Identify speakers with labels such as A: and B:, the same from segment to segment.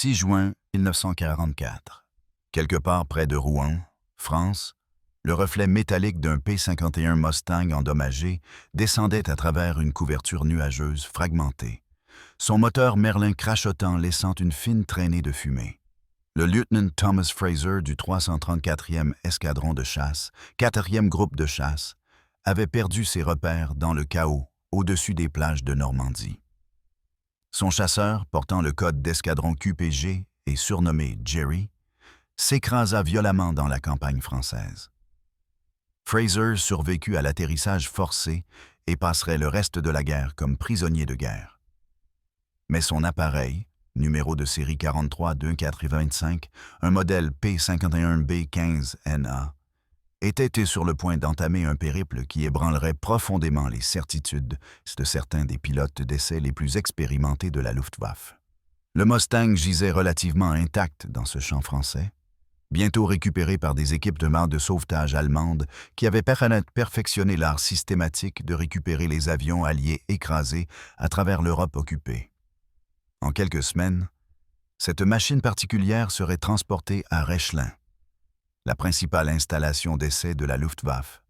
A: 6 juin 1944. Quelque part près de Rouen, France, le reflet métallique d'un P-51 Mustang endommagé descendait à travers une couverture nuageuse fragmentée, son moteur Merlin crachotant laissant une fine traînée de fumée. Le lieutenant Thomas Fraser du 334e escadron de chasse, 4e groupe de chasse, avait perdu ses repères dans le chaos au-dessus des plages de Normandie. Son chasseur, portant le code d'escadron QPG et surnommé Jerry, s'écrasa violemment dans la campagne française. Fraser survécut à l'atterrissage forcé et passerait le reste de la guerre comme prisonnier de guerre. Mais son appareil, numéro de série 43-2425, un modèle P-51B-15NA, était sur le point d'entamer un périple qui ébranlerait profondément les certitudes de certains des pilotes d'essai les plus expérimentés de la Luftwaffe. Le Mustang gisait relativement intact dans ce champ français, bientôt récupéré par des équipements de sauvetage allemandes qui avaient perfectionné l'art systématique de récupérer les avions alliés écrasés à travers l'Europe occupée. En quelques semaines, cette machine particulière serait transportée à Rechlin, la principale installation d'essai de la Luftwaffe,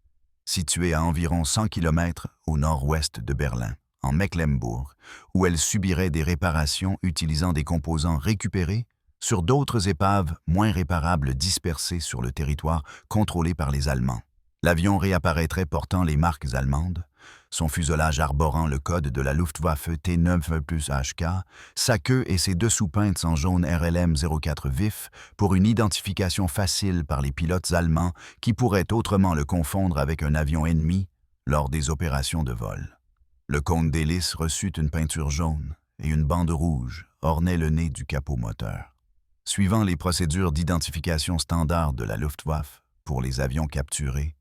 A: située à environ 100 km au nord-ouest de Berlin, en Mecklembourg, où elle subirait des réparations utilisant des composants récupérés sur d'autres épaves moins réparables dispersées sur le territoire contrôlé par les Allemands. L'avion réapparaîtrait portant les marques allemandes, son fuselage arborant le code de la Luftwaffe T9+HK, sa queue et ses deux sous-peintes en jaune RLM 04 vif pour une identification facile par les pilotes allemands qui pourraient autrement le confondre avec un avion ennemi lors des opérations de vol. Le cône d'hélice reçut une peinture jaune et une bande rouge ornait le nez du capot moteur. Suivant les procédures d'identification standard de la Luftwaffe pour les avions capturés,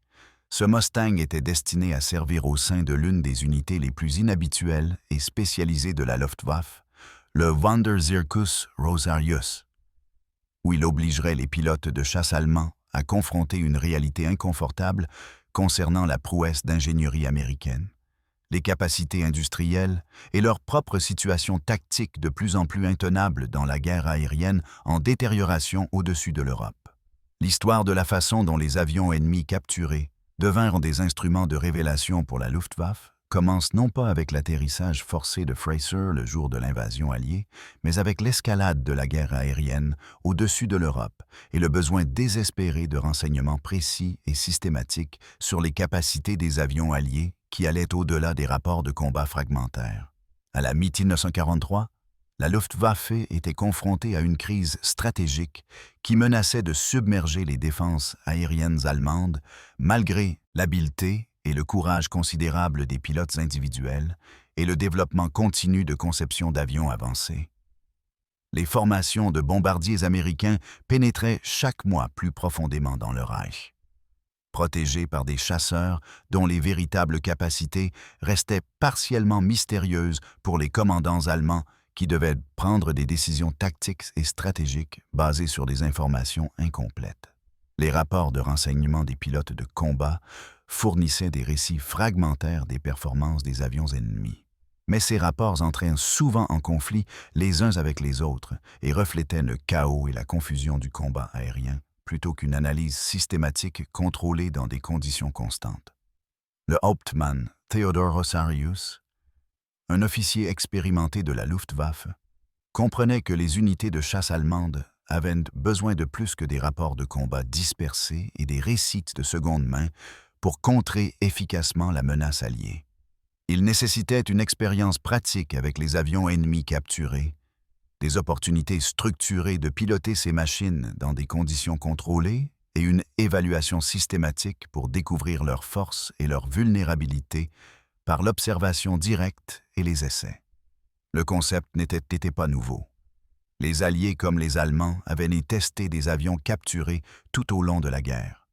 A: ce Mustang était destiné à servir au sein de l'une des unités les plus inhabituelles et spécialisées de la Luftwaffe, le Wanderzirkus Rosarius, où il obligerait les pilotes de chasse allemands à confronter une réalité inconfortable concernant la prouesse d'ingénierie américaine, les capacités industrielles et leur propre situation tactique de plus en plus intenable dans la guerre aérienne en détérioration au-dessus de l'Europe. L'histoire de la façon dont les avions ennemis capturés devinrent des instruments de révélation pour la Luftwaffe commence non pas avec l'atterrissage forcé de Fraser le jour de l'invasion alliée, mais avec l'escalade de la guerre aérienne au-dessus de l'Europe et le besoin désespéré de renseignements précis et systématiques sur les capacités des avions alliés qui allaient au-delà des rapports de combat fragmentaires. À la mi-1943, la Luftwaffe était confrontée à une crise stratégique qui menaçait de submerger les défenses aériennes allemandes malgré l'habileté et le courage considérable des pilotes individuels et le développement continu de conceptions d'avions avancés. Les formations de bombardiers américains pénétraient chaque mois plus profondément dans le Reich. Protégés par des chasseurs dont les véritables capacités restaient partiellement mystérieuses pour les commandants allemands qui devaient prendre des décisions tactiques et stratégiques basées sur des informations incomplètes. Les rapports de renseignement des pilotes de combat fournissaient des récits fragmentaires des performances des avions ennemis. Mais ces rapports entraient souvent en conflit les uns avec les autres et reflétaient le chaos et la confusion du combat aérien, plutôt qu'une analyse systématique contrôlée dans des conditions constantes. Le Hauptmann Theodor Rosarius, un officier expérimenté de la Luftwaffe, comprenait que les unités de chasse allemandes avaient besoin de plus que des rapports de combat dispersés et des récits de seconde main pour contrer efficacement la menace alliée. Il nécessitait une expérience pratique avec les avions ennemis capturés, des opportunités structurées de piloter ces machines dans des conditions contrôlées et une évaluation systématique pour découvrir leurs forces et leurs vulnérabilités par l'observation directe et les essais. Le concept n'était pas nouveau. Les Alliés comme les Allemands avaient testé des avions capturés tout au long de la guerre.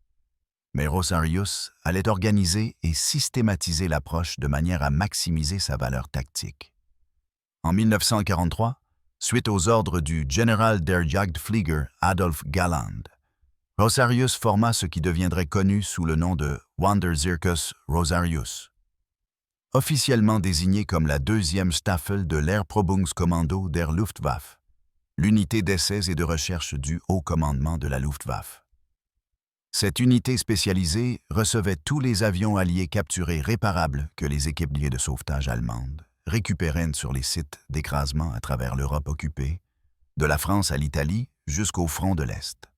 A: Mais Rosarius allait organiser et systématiser l'approche de manière à maximiser sa valeur tactique. En 1943, suite aux ordres du General der Jagdflieger Adolf Galland, Rosarius forma ce qui deviendrait connu sous le nom de Wanderzirkus Rosarius. Officiellement désigné comme la 2e Staffel de l'Airprobungskommando der Luftwaffe, l'unité d'essais et de recherche du Haut Commandement de la Luftwaffe. Cette unité spécialisée recevait tous les avions alliés capturés réparables que les équipes de sauvetage allemandes récupéraient sur les sites d'écrasement à travers l'Europe occupée, de la France à l'Italie jusqu'au front de l'Est.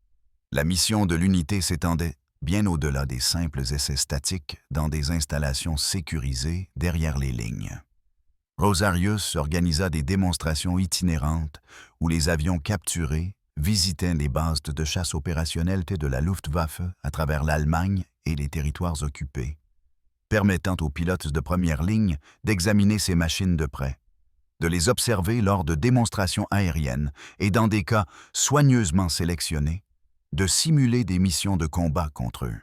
A: La mission de l'unité s'étendait bien au-delà des simples essais statiques dans des installations sécurisées derrière les lignes. Rosarius organisa des démonstrations itinérantes où les avions capturés visitaient les bases de chasse opérationnelles de la Luftwaffe à travers l'Allemagne et les territoires occupés, permettant aux pilotes de première ligne d'examiner ces machines de près, de les observer lors de démonstrations aériennes et, dans des cas soigneusement sélectionnés, de simuler des missions de combat contre eux.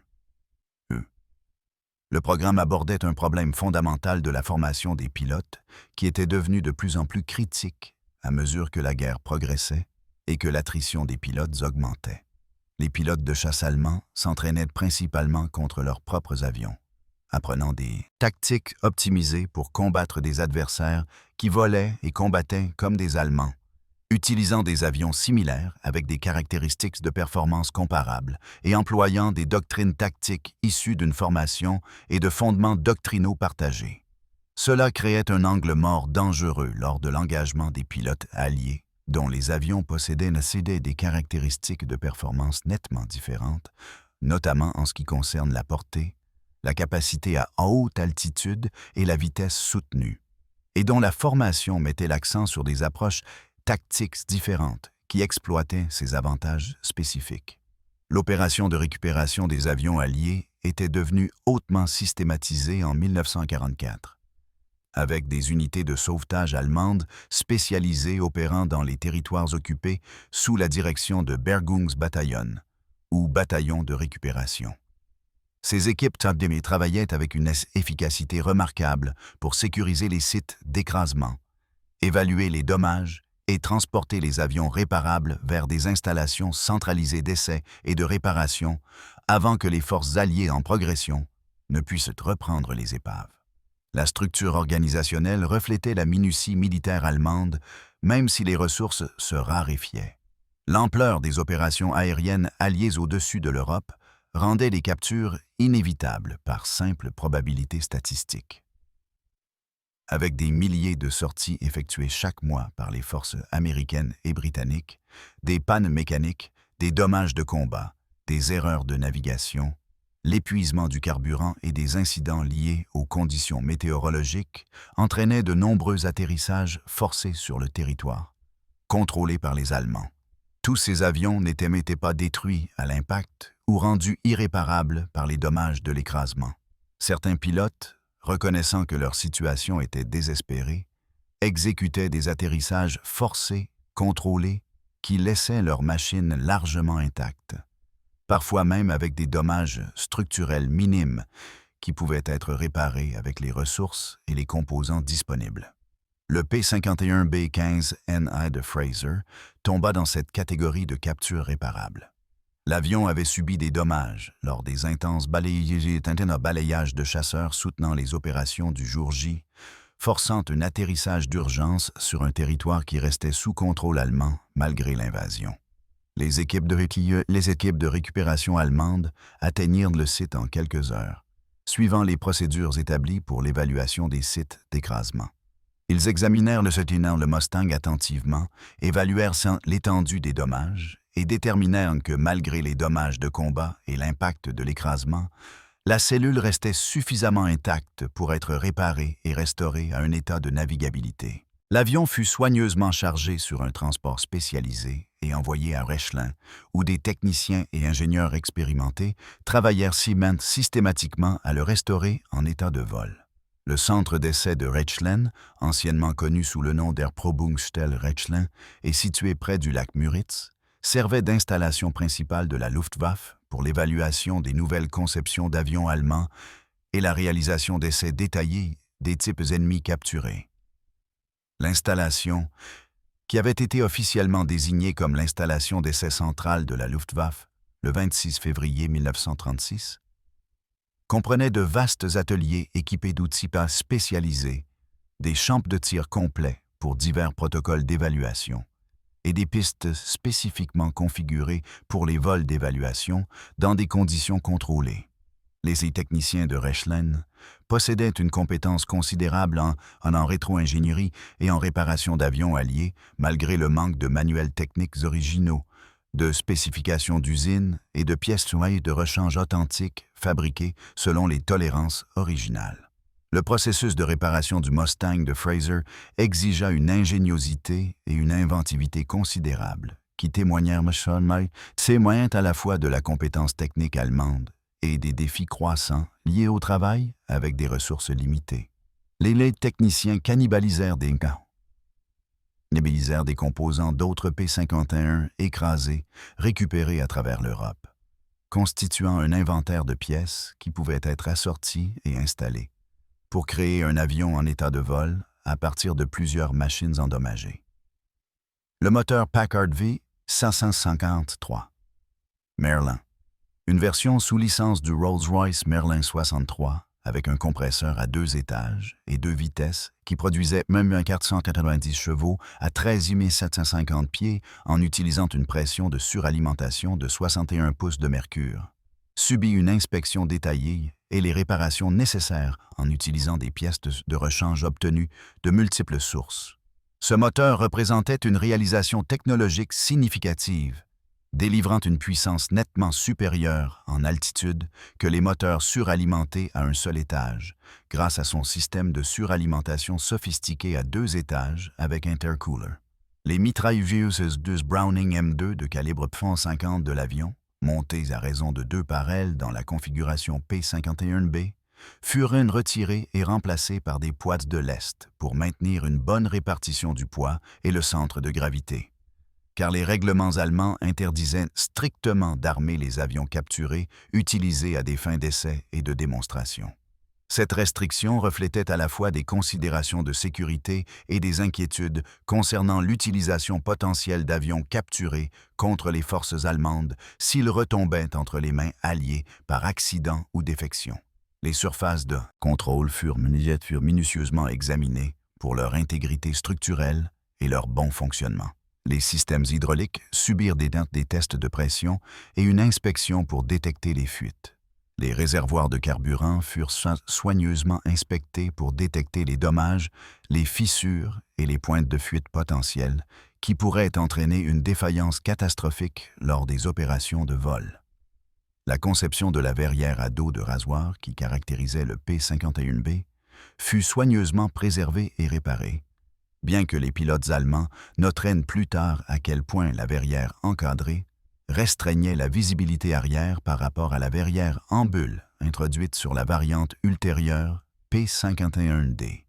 A: Le programme abordait un problème fondamental de la formation des pilotes qui était devenu de plus en plus critique à mesure que la guerre progressait et que l'attrition des pilotes augmentait. Les pilotes de chasse allemands s'entraînaient principalement contre leurs propres avions, apprenant des tactiques optimisées pour combattre des adversaires qui volaient et combattaient comme des Allemands, utilisant des avions similaires avec des caractéristiques de performance comparables et employant des doctrines tactiques issues d'une formation et de fondements doctrinaux partagés. Cela créait un angle mort dangereux lors de l'engagement des pilotes alliés, dont les avions possédaient des caractéristiques de performance nettement différentes, notamment en ce qui concerne la portée, la capacité à haute altitude et la vitesse soutenue, et dont la formation mettait l'accent sur des approches tactiques différentes qui exploitaient ces avantages spécifiques. L'opération de récupération des avions alliés était devenue hautement systématisée en 1944, avec des unités de sauvetage allemandes spécialisées opérant dans les territoires occupés sous la direction de Bergungsbataillon, ou bataillon de récupération. Ces équipes travaillaient avec une efficacité remarquable pour sécuriser les sites d'écrasement, évaluer les dommages et transporter les avions réparables vers des installations centralisées d'essais et de réparation avant que les forces alliées en progression ne puissent reprendre les épaves. La structure organisationnelle reflétait la minutie militaire allemande, même si les ressources se raréfiaient. L'ampleur des opérations aériennes alliées au-dessus de l'Europe rendait les captures inévitables par simple probabilité statistique. Avec des milliers de sorties effectuées chaque mois par les forces américaines et britanniques, des pannes mécaniques, des dommages de combat, des erreurs de navigation, l'épuisement du carburant et des incidents liés aux conditions météorologiques entraînaient de nombreux atterrissages forcés sur le territoire, contrôlés par les Allemands. Tous ces avions n'étaient pas détruits à l'impact ou rendus irréparables par les dommages de l'écrasement. Certains pilotes, reconnaissant que leur situation était désespérée, exécutaient des atterrissages forcés, contrôlés, qui laissaient leurs machines largement intactes, parfois même avec des dommages structurels minimes qui pouvaient être réparés avec les ressources et les composants disponibles. Le P-51B-15NA de Fraser tomba dans cette catégorie de captures réparables. L'avion avait subi des dommages lors des intenses balayages de chasseurs soutenant les opérations du jour J, forçant un atterrissage d'urgence sur un territoire qui restait sous contrôle allemand malgré l'invasion. Les équipes de récupération allemandes atteignirent le site en quelques heures, suivant les procédures établies pour l'évaluation des sites d'écrasement. Ils examinèrent le Mustang attentivement, évaluèrent l'étendue des dommages et déterminèrent que malgré les dommages de combat et l'impact de l'écrasement, la cellule restait suffisamment intacte pour être réparée et restaurée à un état de navigabilité. L'avion fut soigneusement chargé sur un transport spécialisé et envoyé à Rechlin, où des techniciens et ingénieurs expérimentés travaillèrent systématiquement à le restaurer en état de vol. Le centre d'essai de Rechlin, anciennement connu sous le nom d'Erprobungsstelle Rechlin et situé près du lac Müritz, servait d'installation principale de la Luftwaffe pour l'évaluation des nouvelles conceptions d'avions allemands et la réalisation d'essais détaillés des types ennemis capturés. L'installation, qui avait été officiellement désignée comme l'installation d'essai centrale de la Luftwaffe le 26 février 1936, comprenait de vastes ateliers équipés d'outils spécialisés, des champs de tir complets pour divers protocoles d'évaluation, et des pistes spécifiquement configurées pour les vols d'évaluation dans des conditions contrôlées. Les techniciens de Rechlen possédaient une compétence considérable en rétro-ingénierie et en réparation d'avions alliés, malgré le manque de manuels techniques originaux, de spécifications d'usine et de pièces de rechange authentiques fabriquées selon les tolérances originales. Le processus de réparation du Mustang de Fraser exigea une ingéniosité et une inventivité considérables, qui témoignèrent à la fois de la compétence technique allemande et des défis croissants liés au travail avec des ressources limitées. Les techniciens cannibalisèrent des composants d'autres P-51 écrasés, récupérés à travers l'Europe, constituant un inventaire de pièces qui pouvaient être assorties et installées pour créer un avion en état de vol à partir de plusieurs machines endommagées. Le moteur Packard V553 Merlin, une version sous licence du Rolls-Royce Merlin 63 avec un compresseur à 2 étages et 2 vitesses qui produisait même 490 chevaux à 13 750 pieds en utilisant une pression de suralimentation de 61 pouces de mercure, subit une inspection détaillée et les réparations nécessaires en utilisant des pièces de rechange obtenues de multiples sources. Ce moteur représentait une réalisation technologique significative, délivrant une puissance nettement supérieure en altitude que les moteurs suralimentés à un seul étage, grâce à son système de suralimentation sophistiqué à 2 étages avec intercooler. Les mitrailleuses Browning M2 de calibre .50 de l'avion, montées à raison de 2 par aile dans la configuration P-51B, furent retirées et remplacées par des poids de lest pour maintenir une bonne répartition du poids et le centre de gravité, car les règlements allemands interdisaient strictement d'armer les avions capturés utilisés à des fins d'essai et de démonstration. Cette restriction reflétait à la fois des considérations de sécurité et des inquiétudes concernant l'utilisation potentielle d'avions capturés contre les forces allemandes s'ils retombaient entre les mains alliées par accident ou défection. Les surfaces de contrôle furent minutieusement examinées pour leur intégrité structurelle et leur bon fonctionnement. Les systèmes hydrauliques subirent des tests de pression et une inspection pour détecter les fuites. Les réservoirs de carburant furent soigneusement inspectés pour détecter les dommages, les fissures et les pointes de fuite potentielles qui pourraient entraîner une défaillance catastrophique lors des opérations de vol. La conception de la verrière à dos de rasoir qui caractérisait le P-51B fut soigneusement préservée et réparée, bien que les pilotes allemands notèrent plus tard à quel point la verrière encadrée restreignait la visibilité arrière par rapport à la verrière en bulle introduite sur la variante ultérieure P-51D.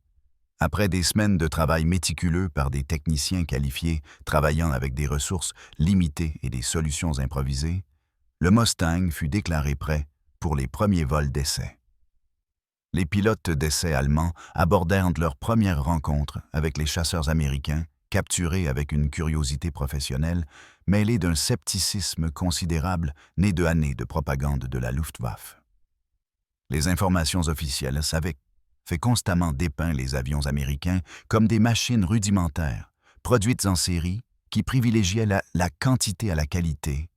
A: Après des semaines de travail méticuleux par des techniciens qualifiés travaillant avec des ressources limitées et des solutions improvisées, le Mustang fut déclaré prêt pour les premiers vols d'essai. Les pilotes d'essai allemands abordèrent leur première rencontre avec les chasseurs américains, capturés avec une curiosité professionnelle, mêlée d'un scepticisme considérable né de années de propagande de la Luftwaffe. Les informations officielles avaient fait constamment dépeint les avions américains comme des machines rudimentaires, produites en série, qui privilégiaient la quantité à la qualité,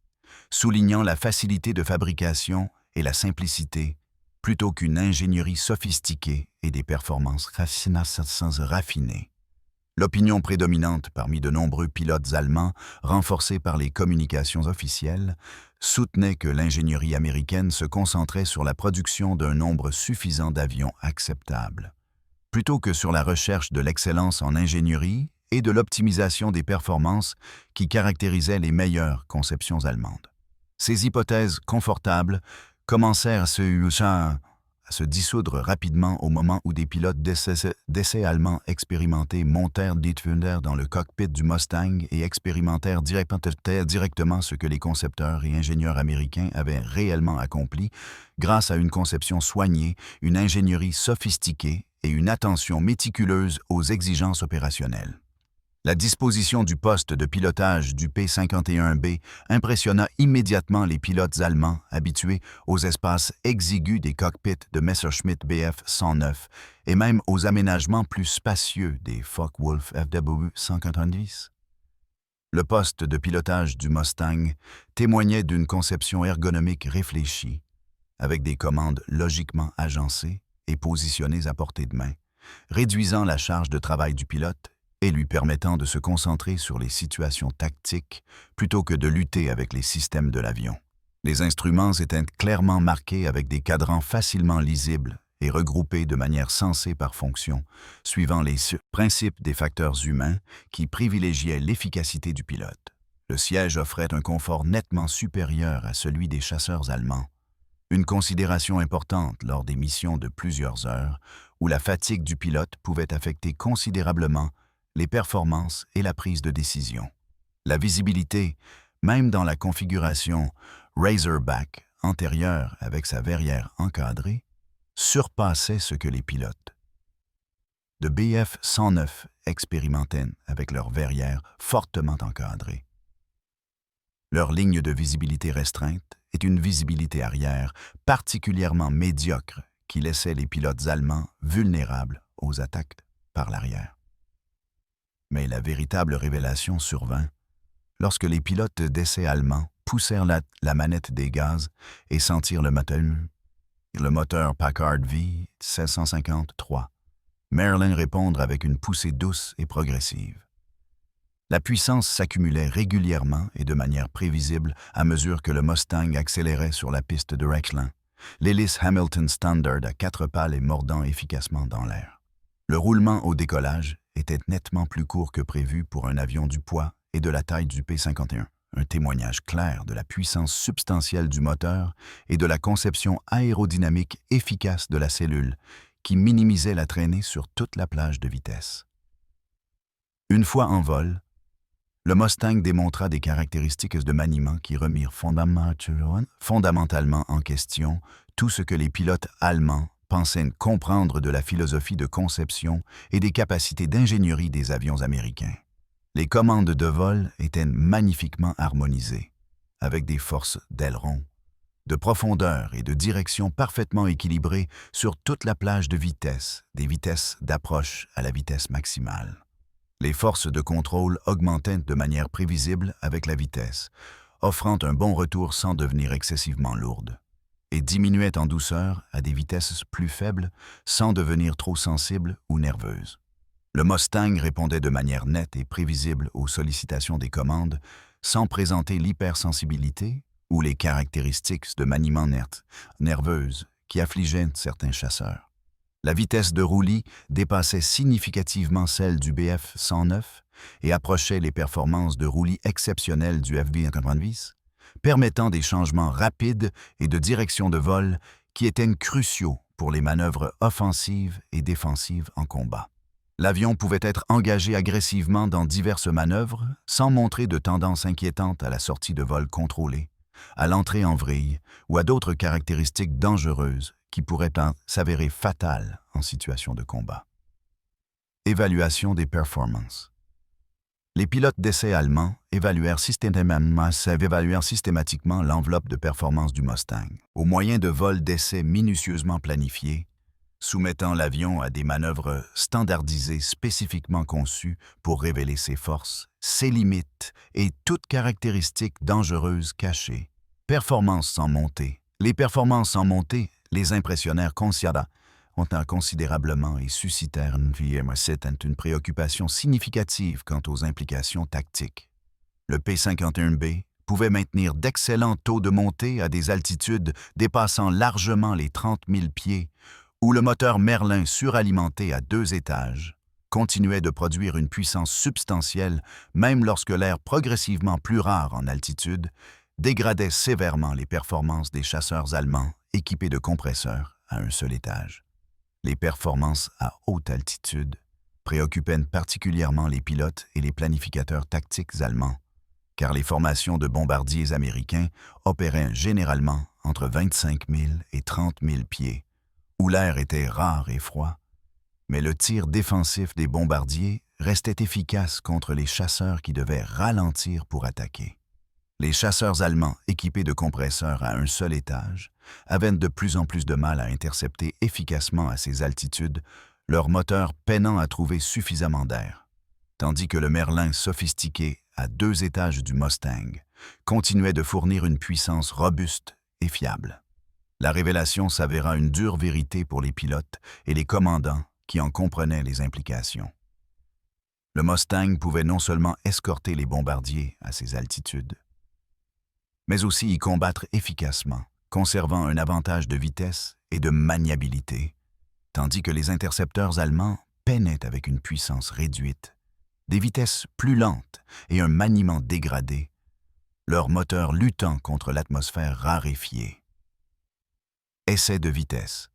A: soulignant la facilité de fabrication et la simplicité, plutôt qu'une ingénierie sophistiquée et des performances raffinées. L'opinion prédominante parmi de nombreux pilotes allemands, renforcée par les communications officielles, soutenait que l'ingénierie américaine se concentrait sur la production d'un nombre suffisant d'avions acceptables, plutôt que sur la recherche de l'excellence en ingénierie et de l'optimisation des performances qui caractérisaient les meilleures conceptions allemandes. Ces hypothèses confortables commencèrent à se dissoudre rapidement au moment où des pilotes d'essai allemands expérimentés montèrent dans le cockpit du Mustang et expérimentèrent directement ce que les concepteurs et ingénieurs américains avaient réellement accompli grâce à une conception soignée, une ingénierie sophistiquée et une attention méticuleuse aux exigences opérationnelles. La disposition du poste de pilotage du P-51B impressionna immédiatement les pilotes allemands habitués aux espaces exigus des cockpits de Messerschmitt Bf 109 et même aux aménagements plus spacieux des Focke-Wulf FW 190. Le poste de pilotage du Mustang témoignait d'une conception ergonomique réfléchie, avec des commandes logiquement agencées et positionnées à portée de main, réduisant la charge de travail du pilote et lui permettant de se concentrer sur les situations tactiques plutôt que de lutter avec les systèmes de l'avion. Les instruments étaient clairement marqués avec des cadrans facilement lisibles et regroupés de manière sensée par fonction, suivant les principes des facteurs humains qui privilégiaient l'efficacité du pilote. Le siège offrait un confort nettement supérieur à celui des chasseurs allemands, une considération importante lors des missions de plusieurs heures où la fatigue du pilote pouvait affecter considérablement les performances et la prise de décision. La visibilité, même dans la configuration Razorback antérieure avec sa verrière encadrée, surpassait ce que les pilotes de BF-109 expérimentaient avec leurs verrières fortement encadrées. Leur ligne de visibilité restreinte est une visibilité arrière particulièrement médiocre qui laissait les pilotes allemands vulnérables aux attaques par l'arrière. Mais la véritable révélation survint lorsque les pilotes d'essai allemands poussèrent la manette des gaz et sentirent le moteur Packard V-753 Merlin répondre avec une poussée douce et progressive. La puissance s'accumulait régulièrement et de manière prévisible à mesure que le Mustang accélérait sur la piste de Rexland, l'hélice Hamilton Standard à 4 pales et mordant efficacement dans l'air. Le roulement au décollage était nettement plus court que prévu pour un avion du poids et de la taille du P-51, un témoignage clair de la puissance substantielle du moteur et de la conception aérodynamique efficace de la cellule qui minimisait la traînée sur toute la plage de vitesse. Une fois en vol, le Mustang démontra des caractéristiques de maniement qui remirent fondamentalement en question tout ce que les pilotes allemands pensaient comprendre de la philosophie de conception et des capacités d'ingénierie des avions américains. Les commandes de vol étaient magnifiquement harmonisées, avec des forces d'aileron, de profondeur et de direction parfaitement équilibrées sur toute la plage de vitesse, des vitesses d'approche à la vitesse maximale. Les forces de contrôle augmentaient de manière prévisible avec la vitesse, offrant un bon retour sans devenir excessivement lourdes, et diminuaient en douceur à des vitesses plus faibles sans devenir trop sensibles ou nerveuses. Le Mustang répondait de manière nette et prévisible aux sollicitations des commandes sans présenter l'hypersensibilité ou les caractéristiques de maniement nerveuse qui affligeaient certains chasseurs. La vitesse de roulis dépassait significativement celle du BF-109 et approchait les performances de roulis exceptionnelles du FB-190, permettant des changements rapides et de direction de vol qui étaient cruciaux pour les manœuvres offensives et défensives en combat. L'avion pouvait être engagé agressivement dans diverses manœuvres sans montrer de tendance inquiétante à la sortie de vol contrôlé, à l'entrée en vrille ou à d'autres caractéristiques dangereuses qui pourraient s'avérer fatales en situation de combat. Évaluation des performances. Les pilotes d'essai allemands évaluèrent systématiquement l'enveloppe de performance du Mustang, au moyen de vols d'essai minutieusement planifiés, soumettant l'avion à des manœuvres standardisées spécifiquement conçues pour révéler ses forces, ses limites et toutes caractéristiques dangereuses cachées. Performances sans montée. Les performances sans montée les impressionnèrent considérablement et suscitèrent une préoccupation significative quant aux implications tactiques. Le P-51B pouvait maintenir d'excellents taux de montée à des altitudes dépassant largement les 30 000 pieds, où le moteur Merlin suralimenté à 2 étages continuait de produire une puissance substantielle même lorsque l'air progressivement plus rare en altitude dégradait sévèrement les performances des chasseurs allemands équipés de compresseurs à un seul étage. Les performances à haute altitude préoccupaient particulièrement les pilotes et les planificateurs tactiques allemands, car les formations de bombardiers américains opéraient généralement entre 25 000 et 30 000 pieds, où l'air était rare et froid, mais le tir défensif des bombardiers restait efficace contre les chasseurs qui devaient ralentir pour attaquer. Les chasseurs allemands équipés de compresseurs à un seul étage avaient de plus en plus de mal à intercepter efficacement à ces altitudes, leurs moteurs peinant à trouver suffisamment d'air, tandis que le Merlin sophistiqué à 2 étages du Mustang, continuait de fournir une puissance robuste et fiable. La révélation s'avéra une dure vérité pour les pilotes et les commandants qui en comprenaient les implications. Le Mustang pouvait non seulement escorter les bombardiers à ces altitudes, mais aussi y combattre efficacement, conservant un avantage de vitesse et de maniabilité, tandis que les intercepteurs allemands peinaient avec une puissance réduite, des vitesses plus lentes et un maniement dégradé, leurs moteurs luttant contre l'atmosphère raréfiée. Essais de vitesse.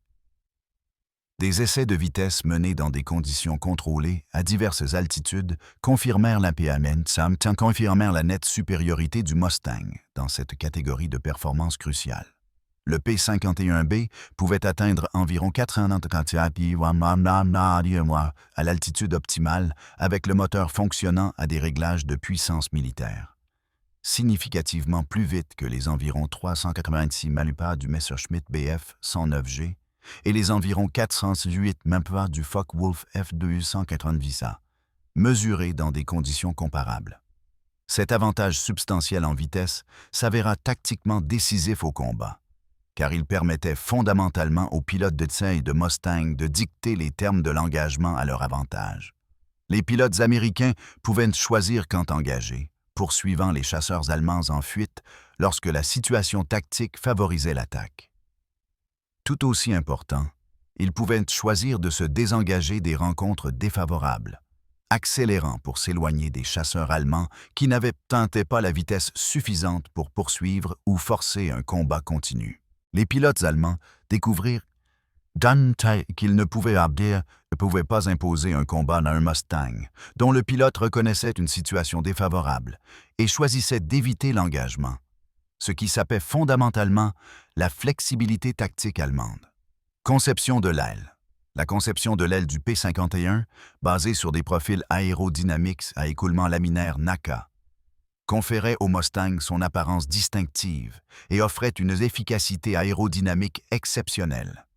A: Des essais de vitesse menés dans des conditions contrôlées à diverses altitudes confirmèrent la nette supériorité du Mustang dans cette catégorie de performance cruciale. Le P51B pouvait atteindre environ 400 à l'altitude optimale avec le moteur fonctionnant à des réglages de puissance militaire, significativement plus vite que les environ 386 mph du Messerschmitt Bf 109G et les environ 408 mph du Focke-Wulf F290A, mesurés dans des conditions comparables. Cet avantage substantiel en vitesse s'avéra tactiquement décisif au combat, car il permettait fondamentalement aux pilotes de tir de Mustang de dicter les termes de l'engagement à leur avantage. Les pilotes américains pouvaient choisir quand engager, poursuivant les chasseurs allemands en fuite lorsque la situation tactique favorisait l'attaque. Tout aussi important, ils pouvaient choisir de se désengager des rencontres défavorables, accélérant pour s'éloigner des chasseurs allemands qui n'avaient pas la vitesse suffisante pour poursuivre ou forcer un combat continu. Les pilotes allemands découvrirent qu'ils ne pouvaient pas imposer un combat à un Mustang, dont le pilote reconnaissait une situation défavorable, et choisissait d'éviter l'engagement, ce qui sapait fondamentalement la flexibilité tactique allemande. Conception de l'aile. La conception de l'aile du P-51, basée sur des profils aérodynamiques à écoulement laminaire NACA, conférait au Mustang son apparence distinctive et offrait une efficacité aérodynamique exceptionnelle.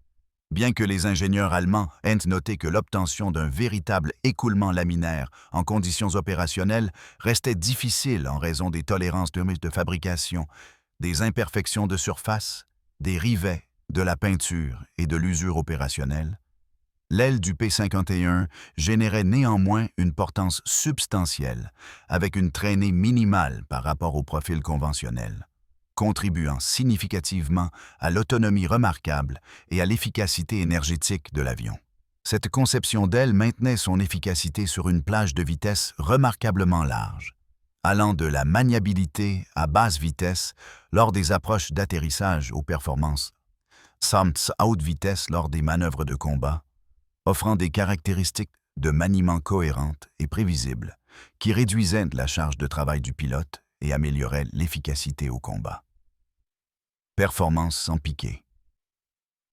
A: Bien que les ingénieurs allemands aient noté que l'obtention d'un véritable écoulement laminaire en conditions opérationnelles restait difficile en raison des tolérances de fabrication, des imperfections de surface, des rivets, de la peinture et de l'usure opérationnelle, l'aile du P-51 générait néanmoins une portance substantielle, avec une traînée minimale par rapport au profil conventionnel, contribuant significativement à l'autonomie remarquable et à l'efficacité énergétique de l'avion. Cette conception d'aile maintenait son efficacité sur une plage de vitesse remarquablement large, allant de la maniabilité à basse vitesse lors des approches d'atterrissage aux performances à haute vitesse lors des manœuvres de combat, offrant des caractéristiques de maniement cohérentes et prévisibles qui réduisaient la charge de travail du pilote et amélioraient l'efficacité au combat. Performances sans piqué.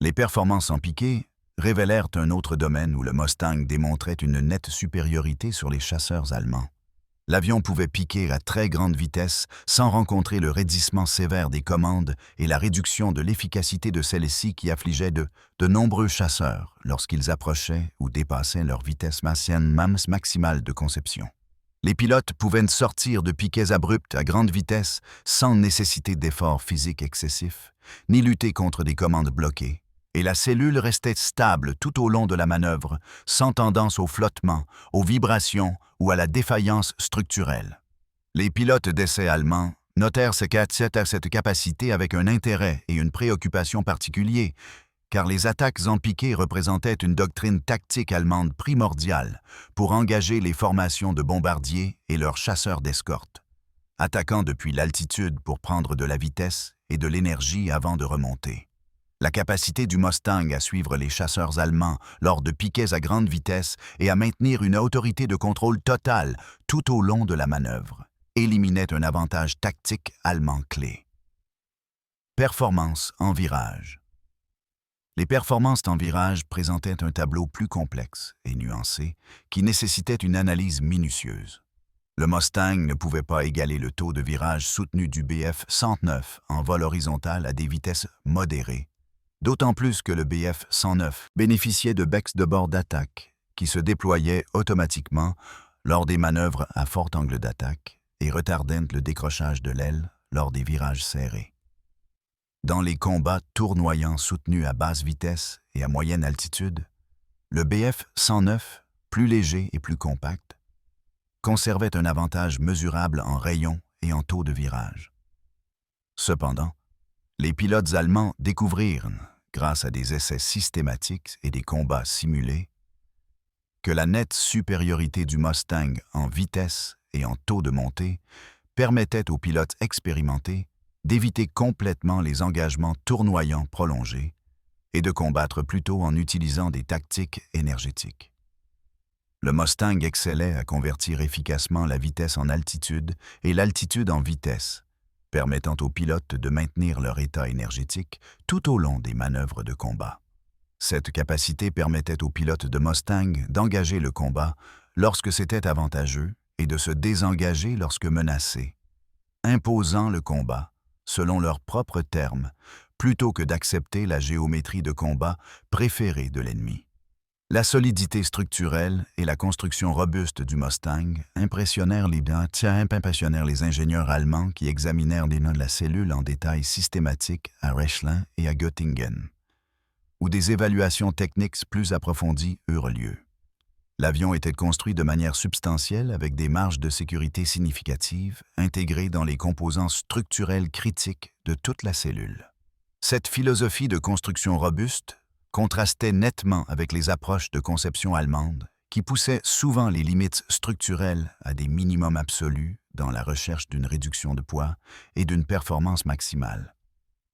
A: Les performances sans piqué révélèrent un autre domaine où le Mustang démontrait une nette supériorité sur les chasseurs allemands. L'avion pouvait piquer à très grande vitesse sans rencontrer le raidissement sévère des commandes et la réduction de l'efficacité de celles-ci qui affligeait de nombreux chasseurs lorsqu'ils approchaient ou dépassaient leur vitesse maximale de conception. Les pilotes pouvaient sortir de piquets abrupts à grande vitesse sans nécessité d'efforts physiques excessifs, ni lutter contre des commandes bloquées, et la cellule restait stable tout au long de la manœuvre, sans tendance au flottement, aux vibrations ou à la défaillance structurelle. Les pilotes d'essai allemands notèrent cette capacité avec un intérêt et une préoccupation particuliers, car les attaques en piqué représentaient une doctrine tactique allemande primordiale pour engager les formations de bombardiers et leurs chasseurs d'escorte, attaquant depuis l'altitude pour prendre de la vitesse et de l'énergie avant de remonter. La capacité du Mustang à suivre les chasseurs allemands lors de piquets à grande vitesse et à maintenir une autorité de contrôle totale tout au long de la manœuvre éliminait un avantage tactique allemand clé. Performance en virage. Les performances en virage présentaient un tableau plus complexe et nuancé qui nécessitait une analyse minutieuse. Le Mustang ne pouvait pas égaler le taux de virage soutenu du Bf 109 en vol horizontal à des vitesses modérées, d'autant plus que le Bf 109 bénéficiait de becs de bord d'attaque qui se déployaient automatiquement lors des manœuvres à fort angle d'attaque et retardèrent le décrochage de l'aile lors des virages serrés. Dans les combats tournoyants soutenus à basse vitesse et à moyenne altitude, le Bf-109, plus léger et plus compact, conservait un avantage mesurable en rayon et en taux de virage. Cependant, les pilotes allemands découvrirent, grâce à des essais systématiques et des combats simulés, que la nette supériorité du Mustang en vitesse et en taux de montée permettait aux pilotes expérimentés d'éviter complètement les engagements tournoyants prolongés et de combattre plutôt en utilisant des tactiques énergétiques. Le Mustang excellait à convertir efficacement la vitesse en altitude et l'altitude en vitesse, permettant aux pilotes de maintenir leur état énergétique tout au long des manœuvres de combat. Cette capacité permettait aux pilotes de Mustang d'engager le combat lorsque c'était avantageux et de se désengager lorsque menacés, imposant le combat selon leurs propres termes, plutôt que d'accepter la géométrie de combat préférée de l'ennemi. La solidité structurelle et la construction robuste du Mustang impressionnèrent les ingénieurs allemands qui examinèrent les nœuds de la cellule en détail systématique à Rechlin et à Göttingen, où des évaluations techniques plus approfondies eurent lieu. L'avion était construit de manière substantielle avec des marges de sécurité significatives intégrées dans les composants structurels critiques de toute la cellule. Cette philosophie de construction robuste contrastait nettement avec les approches de conception allemande qui poussaient souvent les limites structurelles à des minimums absolus dans la recherche d'une réduction de poids et d'une performance maximale.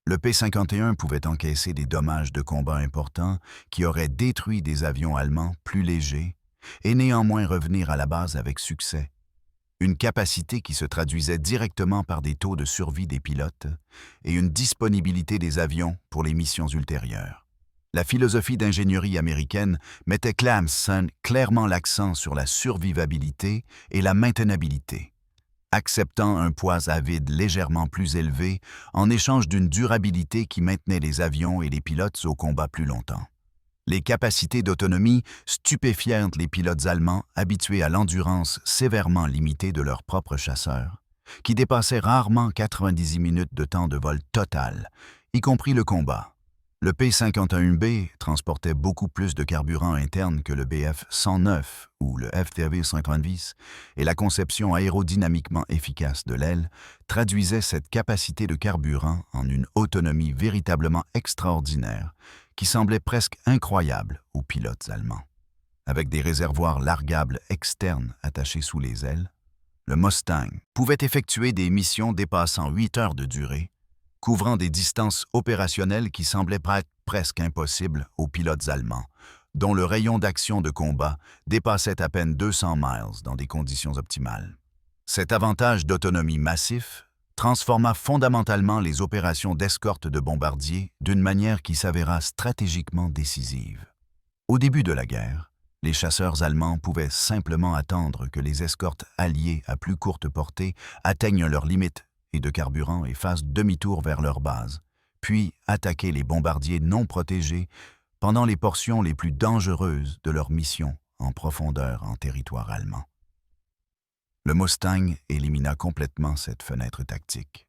A: Le P-51 pouvait encaisser des dommages de combat importants qui auraient détruit des avions allemands plus légers et néanmoins revenir à la base avec succès, une capacité qui se traduisait directement par des taux de survie des pilotes et une disponibilité des avions pour les missions ultérieures. La philosophie d'ingénierie américaine mettait clairement l'accent sur la survivabilité et la maintenabilité, acceptant un poids à vide légèrement plus élevé en échange d'une durabilité qui maintenait les avions et les pilotes au combat plus longtemps. Les capacités d'autonomie stupéfièrent les pilotes allemands habitués à l'endurance sévèrement limitée de leurs propres chasseurs, qui dépassaient rarement 90 minutes de temps de vol total, y compris le combat. Le P-51B transportait beaucoup plus de carburant interne que le Bf-109 ou le FTV-120 et la conception aérodynamiquement efficace de l'aile traduisait cette capacité de carburant en une autonomie véritablement extraordinaire qui semblait presque incroyable aux pilotes allemands. Avec des réservoirs largables externes attachés sous les ailes, le Mustang pouvait effectuer des missions dépassant 8 heures de durée, couvrant des distances opérationnelles qui semblaient presque impossibles aux pilotes allemands, dont le rayon d'action de combat dépassait à peine 200 miles dans des conditions optimales. Cet avantage d'autonomie massif transforma fondamentalement les opérations d'escorte de bombardiers d'une manière qui s'avéra stratégiquement décisive. Au début de la guerre, les chasseurs allemands pouvaient simplement attendre que les escortes alliées à plus courte portée atteignent leurs limites et de carburant et fassent demi-tour vers leur base, puis attaquer les bombardiers non protégés pendant les portions les plus dangereuses de leur mission en profondeur en territoire allemand. Le Mustang élimina complètement cette fenêtre tactique.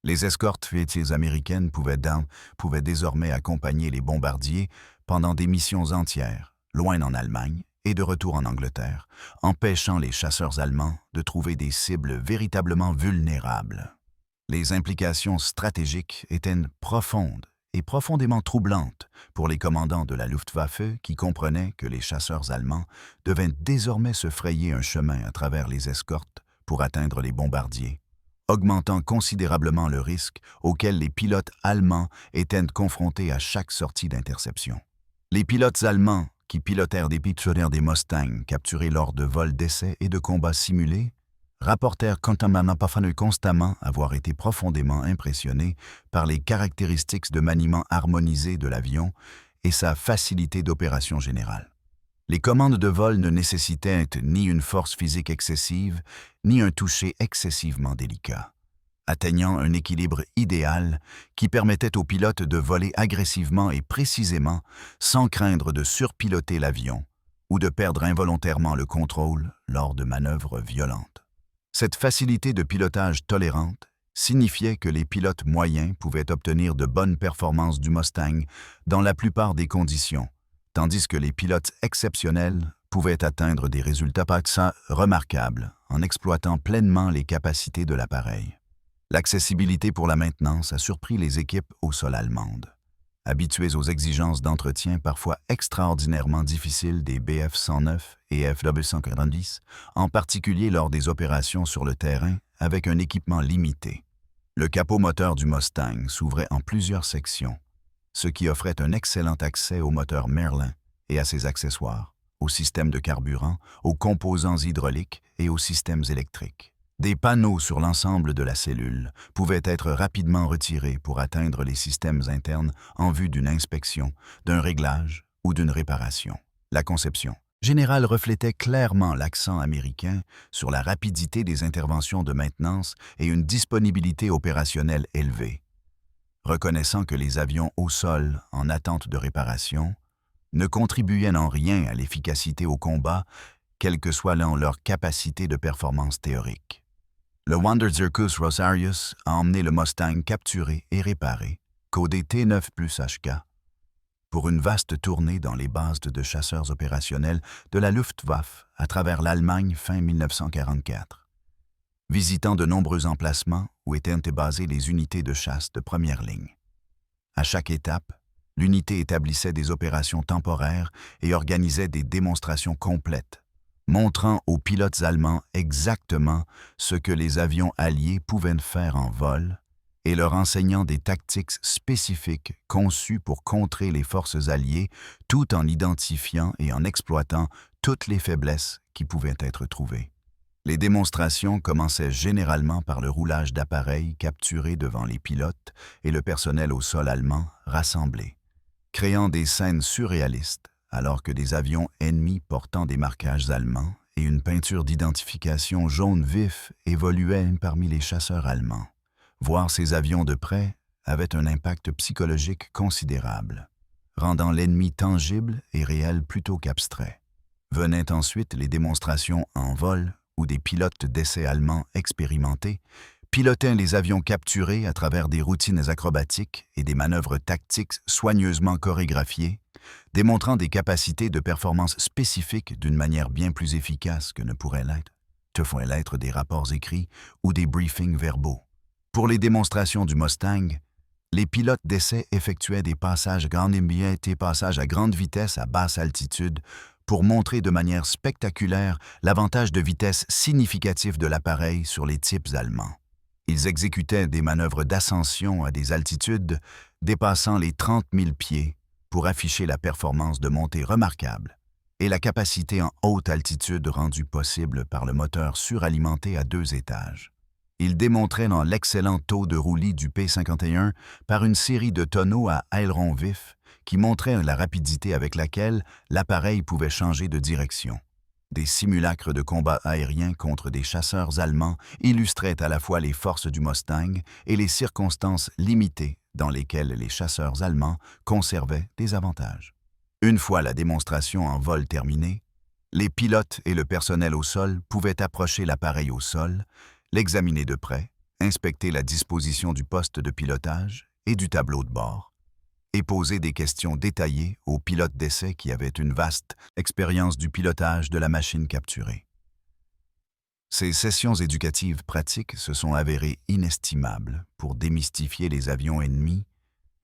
A: Les escortes fêtières américaines pouvaient désormais accompagner les bombardiers pendant des missions entières, loin en Allemagne et de retour en Angleterre, empêchant les chasseurs allemands de trouver des cibles véritablement vulnérables. Les implications stratégiques étaient profondes et profondément troublantes pour les commandants de la Luftwaffe qui comprenaient que les chasseurs allemands devaient désormais se frayer un chemin à travers les escortes pour atteindre les bombardiers, augmentant considérablement le risque auquel les pilotes allemands étaient confrontés à chaque sortie d'interception. Les pilotes allemands qui pilotèrent des Mustangs capturés lors de vols d'essais et de combats simulés rapportèrent constamment avoir été profondément impressionnés par les caractéristiques de maniement harmonisé de l'avion et sa facilité d'opération générale. Les commandes de vol ne nécessitaient ni une force physique excessive, ni un toucher excessivement délicat, atteignant un équilibre idéal qui permettait aux pilotes de voler agressivement et précisément sans craindre de surpiloter l'avion ou de perdre involontairement le contrôle lors de manœuvres violentes. Cette facilité de pilotage tolérante signifiait que les pilotes moyens pouvaient obtenir de bonnes performances du Mustang dans la plupart des conditions, tandis que les pilotes exceptionnels pouvaient atteindre des résultats remarquables en exploitant pleinement les capacités de l'appareil. L'accessibilité pour la maintenance a surpris les équipes au sol allemandes. Habituées aux exigences d'entretien parfois extraordinairement difficiles des Bf-109 et FW-190, en particulier lors des opérations sur le terrain avec un équipement limité. Le capot moteur du Mustang s'ouvrait en plusieurs sections, ce qui offrait un excellent accès au moteur Merlin et à ses accessoires, au système de carburant, aux composants hydrauliques et aux systèmes électriques. Des panneaux sur l'ensemble de la cellule pouvaient être rapidement retirés pour atteindre les systèmes internes en vue d'une inspection, d'un réglage ou d'une réparation. La conception générale reflétait clairement l'accent américain sur la rapidité des interventions de maintenance et une disponibilité opérationnelle élevée. Reconnaissant que les avions au sol en attente de réparation ne contribuaient en rien à l'efficacité au combat, quelle que soit leur capacité de performance théorique. Le Wanderzirkus Rosarius a emmené le Mustang capturé et réparé, codé T9+HK, pour une vaste tournée dans les bases de chasseurs opérationnels de la Luftwaffe à travers l'Allemagne fin 1944, visitant de nombreux emplacements où étaient basées les unités de chasse de première ligne. À chaque étape, l'unité établissait des opérations temporaires et organisait des démonstrations complètes, montrant aux pilotes allemands exactement ce que les avions alliés pouvaient faire en vol et leur enseignant des tactiques spécifiques conçues pour contrer les forces alliées tout en identifiant et en exploitant toutes les faiblesses qui pouvaient être trouvées. Les démonstrations commençaient généralement par le roulage d'appareils capturés devant les pilotes et le personnel au sol allemand rassemblés, créant des scènes surréalistes alors que des avions ennemis portant des marquages allemands et une peinture d'identification jaune vif évoluaient parmi les chasseurs allemands. Voir ces avions de près avait un impact psychologique considérable, rendant l'ennemi tangible et réel plutôt qu'abstrait. Venaient ensuite les démonstrations en vol où des pilotes d'essai allemands expérimentés pilotaient les avions capturés à travers des routines acrobatiques et des manœuvres tactiques soigneusement chorégraphiées, démontrant des capacités de performance spécifiques d'une manière bien plus efficace que ne pourraient l'être des rapports écrits ou des briefings verbaux. Pour les démonstrations du Mustang, les pilotes d'essai effectuaient des passages à grande vitesse à basse altitude pour montrer de manière spectaculaire l'avantage de vitesse significatif de l'appareil sur les types allemands. Ils exécutaient des manœuvres d'ascension à des altitudes dépassant les 30 000 pieds pour afficher la performance de montée remarquable et la capacité en haute altitude rendue possible par le moteur suralimenté à 2 étages. Ils démontraient dans l'excellent taux de roulis du P-51 par une série de tonneaux à ailerons vifs qui montraient la rapidité avec laquelle l'appareil pouvait changer de direction. Des simulacres de combat aérien contre des chasseurs allemands illustraient à la fois les forces du Mustang et les circonstances limitées dans lesquelles les chasseurs allemands conservaient des avantages. Une fois la démonstration en vol terminée, les pilotes et le personnel au sol pouvaient approcher l'appareil au sol, l'examiner de près, inspecter la disposition du poste de pilotage et du tableau de bord, et poser des questions détaillées aux pilotes d'essai qui avaient une vaste expérience du pilotage de la machine capturée. Ces sessions éducatives pratiques se sont avérées inestimables pour démystifier les avions ennemis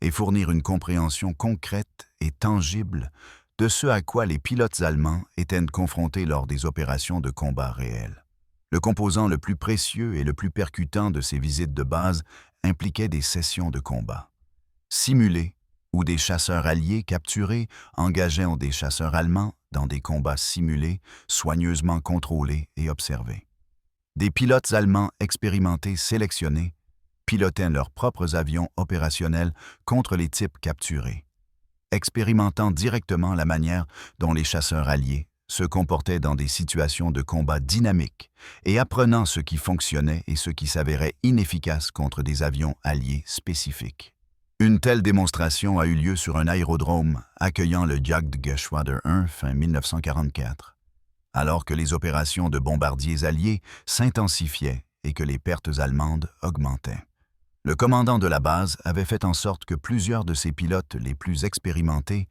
A: et fournir une compréhension concrète et tangible de ce à quoi les pilotes allemands étaient confrontés lors des opérations de combat réels. Le composant le plus précieux et le plus percutant de ces visites de base impliquait des sessions de combat simulées où des chasseurs alliés capturés engageaient des chasseurs allemands dans des combats simulés, soigneusement contrôlés et observés. Des pilotes allemands expérimentés sélectionnés pilotaient leurs propres avions opérationnels contre les types capturés, expérimentant directement la manière dont les chasseurs alliés se comportaient dans des situations de combat dynamiques et apprenant ce qui fonctionnait et ce qui s'avérait inefficace contre des avions alliés spécifiques. Une telle démonstration a eu lieu sur un aérodrome accueillant le Jagdgeschwader 1 fin 1944, alors que les opérations de bombardiers alliés s'intensifiaient et que les pertes allemandes augmentaient. Le commandant de la base avait fait en sorte que plusieurs de ses pilotes les plus expérimentés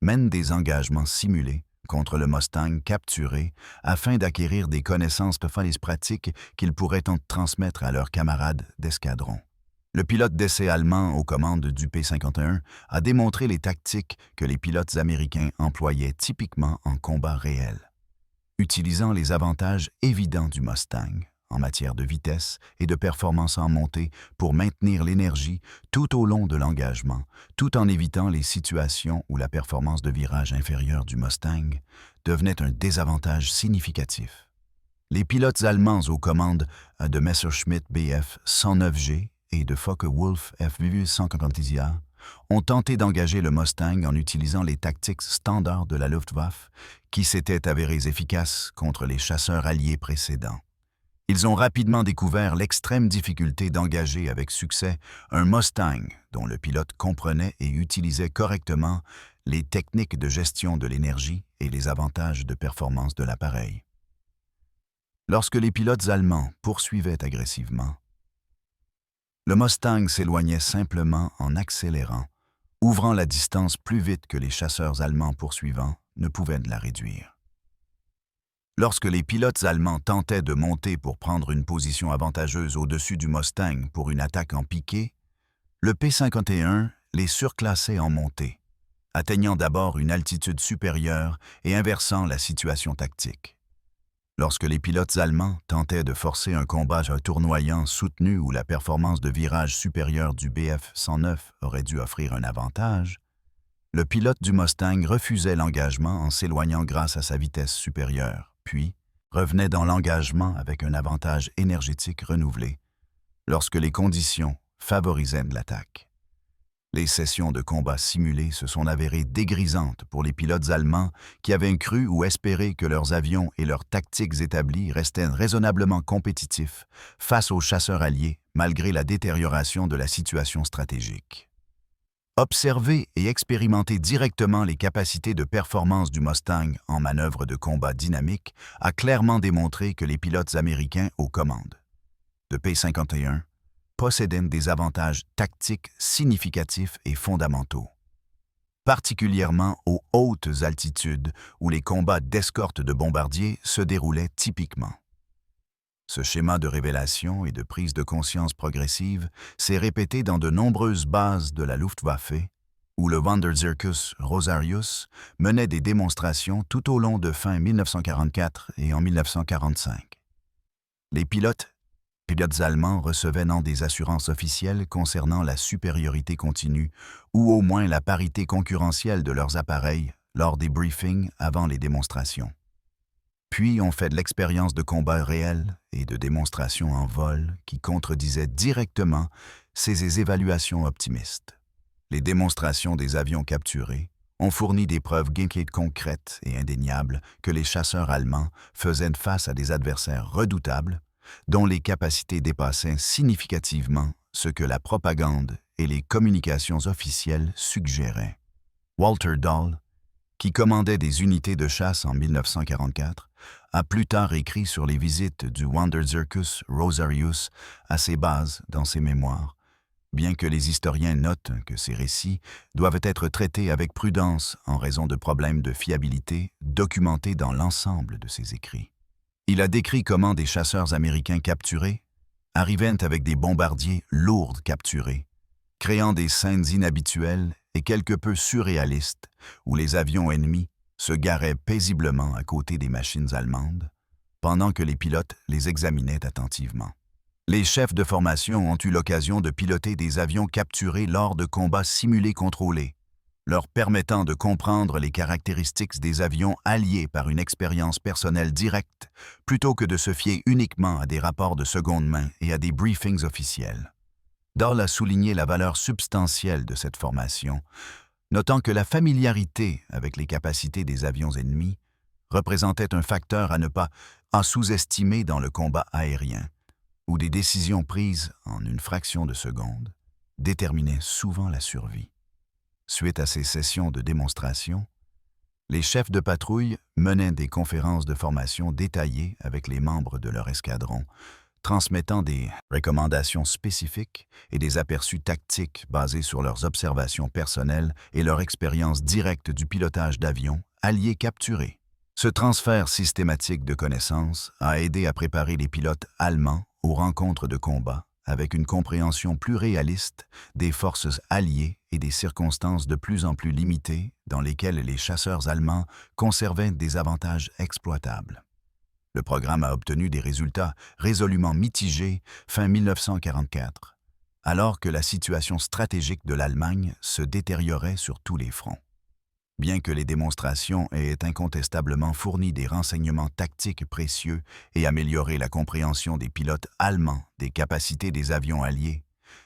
A: mènent des engagements simulés contre le Mustang capturé afin d'acquérir des connaissances pratiques qu'ils pourraient transmettre à leurs camarades d'escadron. Le pilote d'essai allemand aux commandes du P-51 a démontré les tactiques que les pilotes américains employaient typiquement en combat réel, utilisant les avantages évidents du Mustang en matière de vitesse et de performance en montée pour maintenir l'énergie tout au long de l'engagement, tout en évitant les situations où la performance de virage inférieure du Mustang devenait un désavantage significatif. Les pilotes allemands aux commandes de Messerschmitt Bf 109G et de Focke-Wulf Fvu 150 ont tenté d'engager le Mustang en utilisant les tactiques standards de la Luftwaffe qui s'étaient avérées efficaces contre les chasseurs alliés précédents. Ils ont rapidement découvert l'extrême difficulté d'engager avec succès un Mustang dont le pilote comprenait et utilisait correctement les techniques de gestion de l'énergie et les avantages de performance de l'appareil. Lorsque les pilotes allemands poursuivaient agressivement, le Mustang s'éloignait simplement en accélérant, ouvrant la distance plus vite que les chasseurs allemands poursuivants ne pouvaient la réduire. Lorsque les pilotes allemands tentaient de monter pour prendre une position avantageuse au-dessus du Mustang pour une attaque en piqué, le P-51 les surclassait en montée, atteignant d'abord une altitude supérieure et inversant la situation tactique. Lorsque les pilotes allemands tentaient de forcer un combat tournoyant soutenu où la performance de virage supérieure du Bf-109 aurait dû offrir un avantage, le pilote du Mustang refusait l'engagement en s'éloignant grâce à sa vitesse supérieure, puis revenait dans l'engagement avec un avantage énergétique renouvelé lorsque les conditions favorisaient l'attaque. Les sessions de combat simulées se sont avérées dégrisantes pour les pilotes allemands qui avaient cru ou espéré que leurs avions et leurs tactiques établies restaient raisonnablement compétitifs face aux chasseurs alliés malgré la détérioration de la situation stratégique. Observer et expérimenter directement les capacités de performance du Mustang en manœuvre de combat dynamique a clairement démontré que les pilotes américains aux commandes de P-51 possédaient des avantages tactiques significatifs et fondamentaux, particulièrement aux hautes altitudes où les combats d'escorte de bombardiers se déroulaient typiquement. Ce schéma de révélation et de prise de conscience progressive s'est répété dans de nombreuses bases de la Luftwaffe, où le Wanderzirkus Rosarius menait des démonstrations tout au long de fin 1944 et en 1945. Les pilotes allemands recevaient des assurances officielles concernant la supériorité continue ou au moins la parité concurrentielle de leurs appareils lors des briefings avant les démonstrations. Puis on fait de l'expérience de combat réel et de démonstrations en vol qui contredisaient directement ces évaluations optimistes. Les démonstrations des avions capturés ont fourni des preuves concrètes et indéniables que les chasseurs allemands faisaient face à des adversaires redoutables dont les capacités dépassaient significativement ce que la propagande et les communications officielles suggéraient. Walter Dahl, qui commandait des unités de chasse en 1944, a plus tard écrit sur les visites du Wanderzirkus Rosarius à ses bases dans ses mémoires, bien que les historiens notent que ces récits doivent être traités avec prudence en raison de problèmes de fiabilité documentés dans l'ensemble de ses écrits. Il a décrit comment des chasseurs américains capturés arrivaient avec des bombardiers lourds capturés, créant des scènes inhabituelles et quelque peu surréalistes où les avions ennemis se garaient paisiblement à côté des machines allemandes, pendant que les pilotes les examinaient attentivement. Les chefs de formation ont eu l'occasion de piloter des avions capturés lors de combats simulés contrôlés, leur permettant de comprendre les caractéristiques des avions alliés par une expérience personnelle directe, plutôt que de se fier uniquement à des rapports de seconde main et à des briefings officiels. Dahl a souligné la valeur substantielle de cette formation, notant que la familiarité avec les capacités des avions ennemis représentait un facteur à ne pas sous-estimer dans le combat aérien, où des décisions prises en une fraction de seconde déterminaient souvent la survie. Suite à ces sessions de démonstration, Les chefs de patrouille menaient des conférences de formation détaillées avec les membres de leur escadron, transmettant des recommandations spécifiques et des aperçus tactiques basés sur leurs observations personnelles et leur expérience directe du pilotage d'avions alliés capturés. Ce transfert systématique de connaissances a aidé à préparer les pilotes allemands aux rencontres de combat avec une compréhension plus réaliste des forces alliées et des circonstances de plus en plus limitées dans lesquelles les chasseurs allemands conservaient des avantages exploitables. Le programme a obtenu des résultats résolument mitigés fin 1944, alors que la situation stratégique de l'Allemagne se détériorait sur tous les fronts. Bien que les démonstrations aient incontestablement fourni des renseignements tactiques précieux et amélioré la compréhension des pilotes allemands des capacités des avions alliés,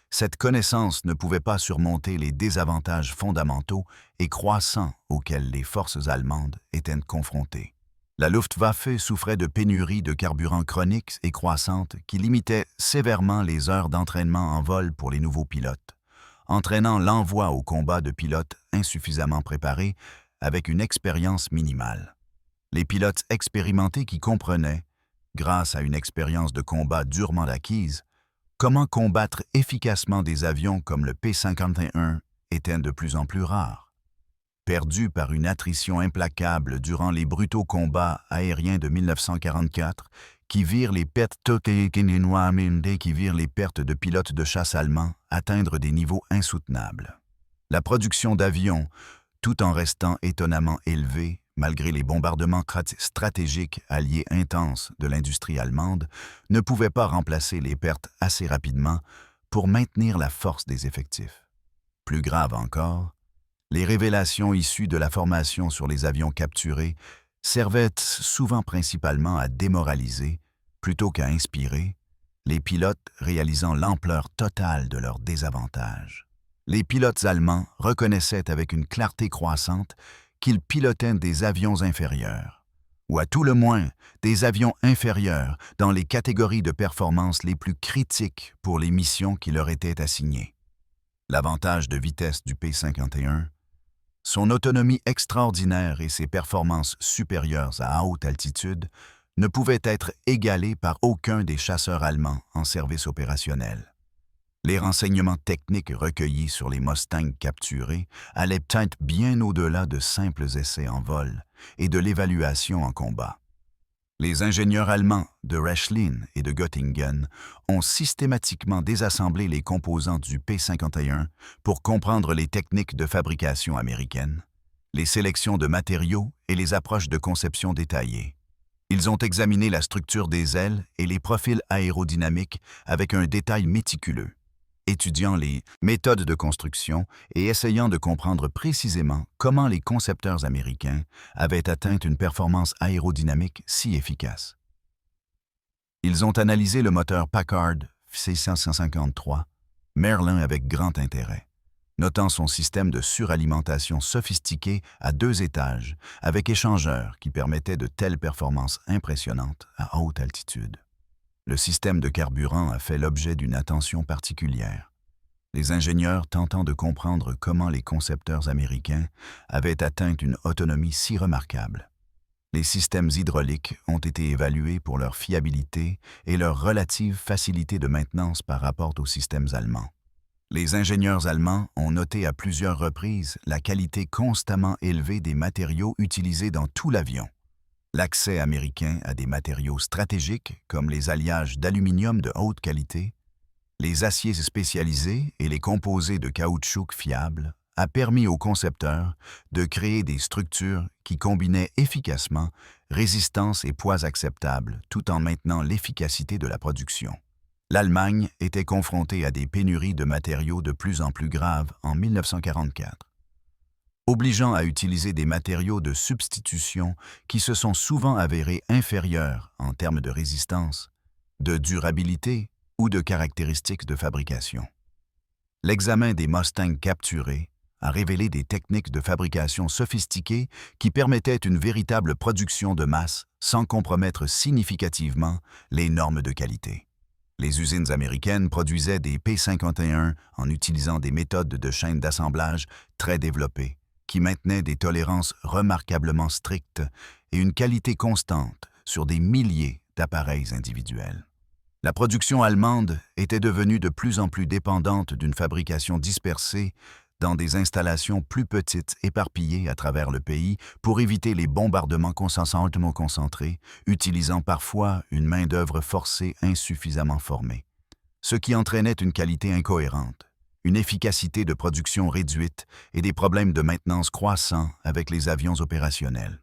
A: cette connaissance ne pouvait pas surmonter les désavantages fondamentaux et croissants auxquels les forces allemandes étaient confrontées. La Luftwaffe souffrait de pénuries de carburant chroniques et croissantes qui limitaient sévèrement les heures d'entraînement en vol pour les nouveaux pilotes, entraînant l'envoi au combat de pilotes insuffisamment préparés avec une expérience minimale. Les pilotes expérimentés qui comprenaient, grâce à une expérience de combat durement acquise, comment combattre efficacement des avions comme le P-51 étaient de plus en plus rares. Perdus par une attrition implacable durant les brutaux combats aériens de 1944, qui virent les pertes de pilotes de chasse allemands atteindre des niveaux insoutenables. La production d'avions, tout en restant étonnamment élevée, malgré les bombardements stratégiques alliés intenses de l'industrie allemande, ne pouvait pas remplacer les pertes assez rapidement pour maintenir la force des effectifs. Plus grave encore, les révélations issues de la formation sur les avions capturés servaient souvent principalement à démoraliser, plutôt qu'à inspirer, les pilotes réalisant l'ampleur totale de leurs désavantages. Les pilotes allemands reconnaissaient avec une clarté croissante qu'ils pilotaient des avions inférieurs, ou à tout le moins des avions inférieurs dans les catégories de performance les plus critiques pour les missions qui leur étaient assignées. L'avantage de vitesse du P-51, son autonomie extraordinaire et ses performances supérieures à haute altitude ne pouvaient être égalés par aucun des chasseurs allemands en service opérationnel. Les renseignements techniques recueillis sur les Mustangs capturés allaient peut-être bien au-delà de simples essais en vol et de l'évaluation en combat. Les ingénieurs allemands de Rechlin et de Göttingen ont systématiquement désassemblé les composants du P-51 pour comprendre les techniques de fabrication américaines, les sélections de matériaux et les approches de conception détaillées. Ils ont examiné la structure des ailes et les profils aérodynamiques avec un détail méticuleux, étudiant les méthodes de construction et essayant de comprendre précisément comment les concepteurs américains avaient atteint une performance aérodynamique si efficace. Ils ont analysé le moteur Packard C-153 Merlin avec grand intérêt, notant son système de suralimentation sophistiqué à 2 étages avec échangeurs qui permettaient de telles performances impressionnantes à haute altitude. Le système de carburant a fait l'objet d'une attention particulière. Les ingénieurs tentant de comprendre comment les concepteurs américains avaient atteint une autonomie si remarquable. Les systèmes hydrauliques ont été évalués pour leur fiabilité et leur relative facilité de maintenance par rapport aux systèmes allemands. Les ingénieurs allemands ont noté à plusieurs reprises la qualité constamment élevée des matériaux utilisés dans tout l'avion. L'accès américain à des matériaux stratégiques comme les alliages d'aluminium de haute qualité, les aciers spécialisés et les composés de caoutchouc fiables a permis aux concepteurs de créer des structures qui combinaient efficacement résistance et poids acceptables tout en maintenant l'efficacité de la production. L'Allemagne était confrontée à des pénuries de matériaux de plus en plus graves en 1944. Obligeant à utiliser des matériaux de substitution qui se sont souvent avérés inférieurs en termes de résistance, de durabilité ou de caractéristiques de fabrication. L'examen des Mustangs capturés a révélé des techniques de fabrication sophistiquées qui permettaient une véritable production de masse sans compromettre significativement les normes de qualité. Les usines américaines produisaient des P-51 en utilisant des méthodes de chaîne d'assemblage très développées, qui maintenait des tolérances remarquablement strictes et une qualité constante sur des milliers d'appareils individuels. La production allemande était devenue de plus en plus dépendante d'une fabrication dispersée dans des installations plus petites éparpillées à travers le pays pour éviter les bombardements consensuellement concentrés, utilisant parfois une main-d'œuvre forcée insuffisamment formée, ce qui entraînait une qualité incohérente, une efficacité de production réduite et des problèmes de maintenance croissants avec les avions opérationnels.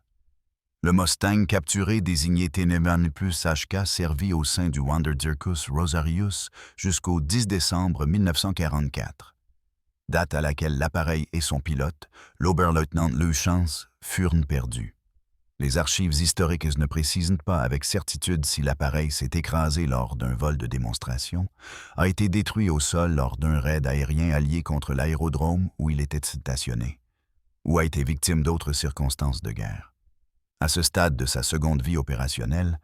A: Le Mustang capturé désigné T-9+ HK servit au sein du Wanderzirkus Rosarius jusqu'au 10 décembre 1944, date à laquelle l'appareil et son pilote, l'Oberleutnant Leuchance, furent perdus. Les archives historiques ne précisent pas avec certitude si l'appareil s'est écrasé lors d'un vol de démonstration, a été détruit au sol lors d'un raid aérien allié contre l'aérodrome où il était stationné, ou a été victime d'autres circonstances de guerre. À ce stade de sa seconde vie opérationnelle,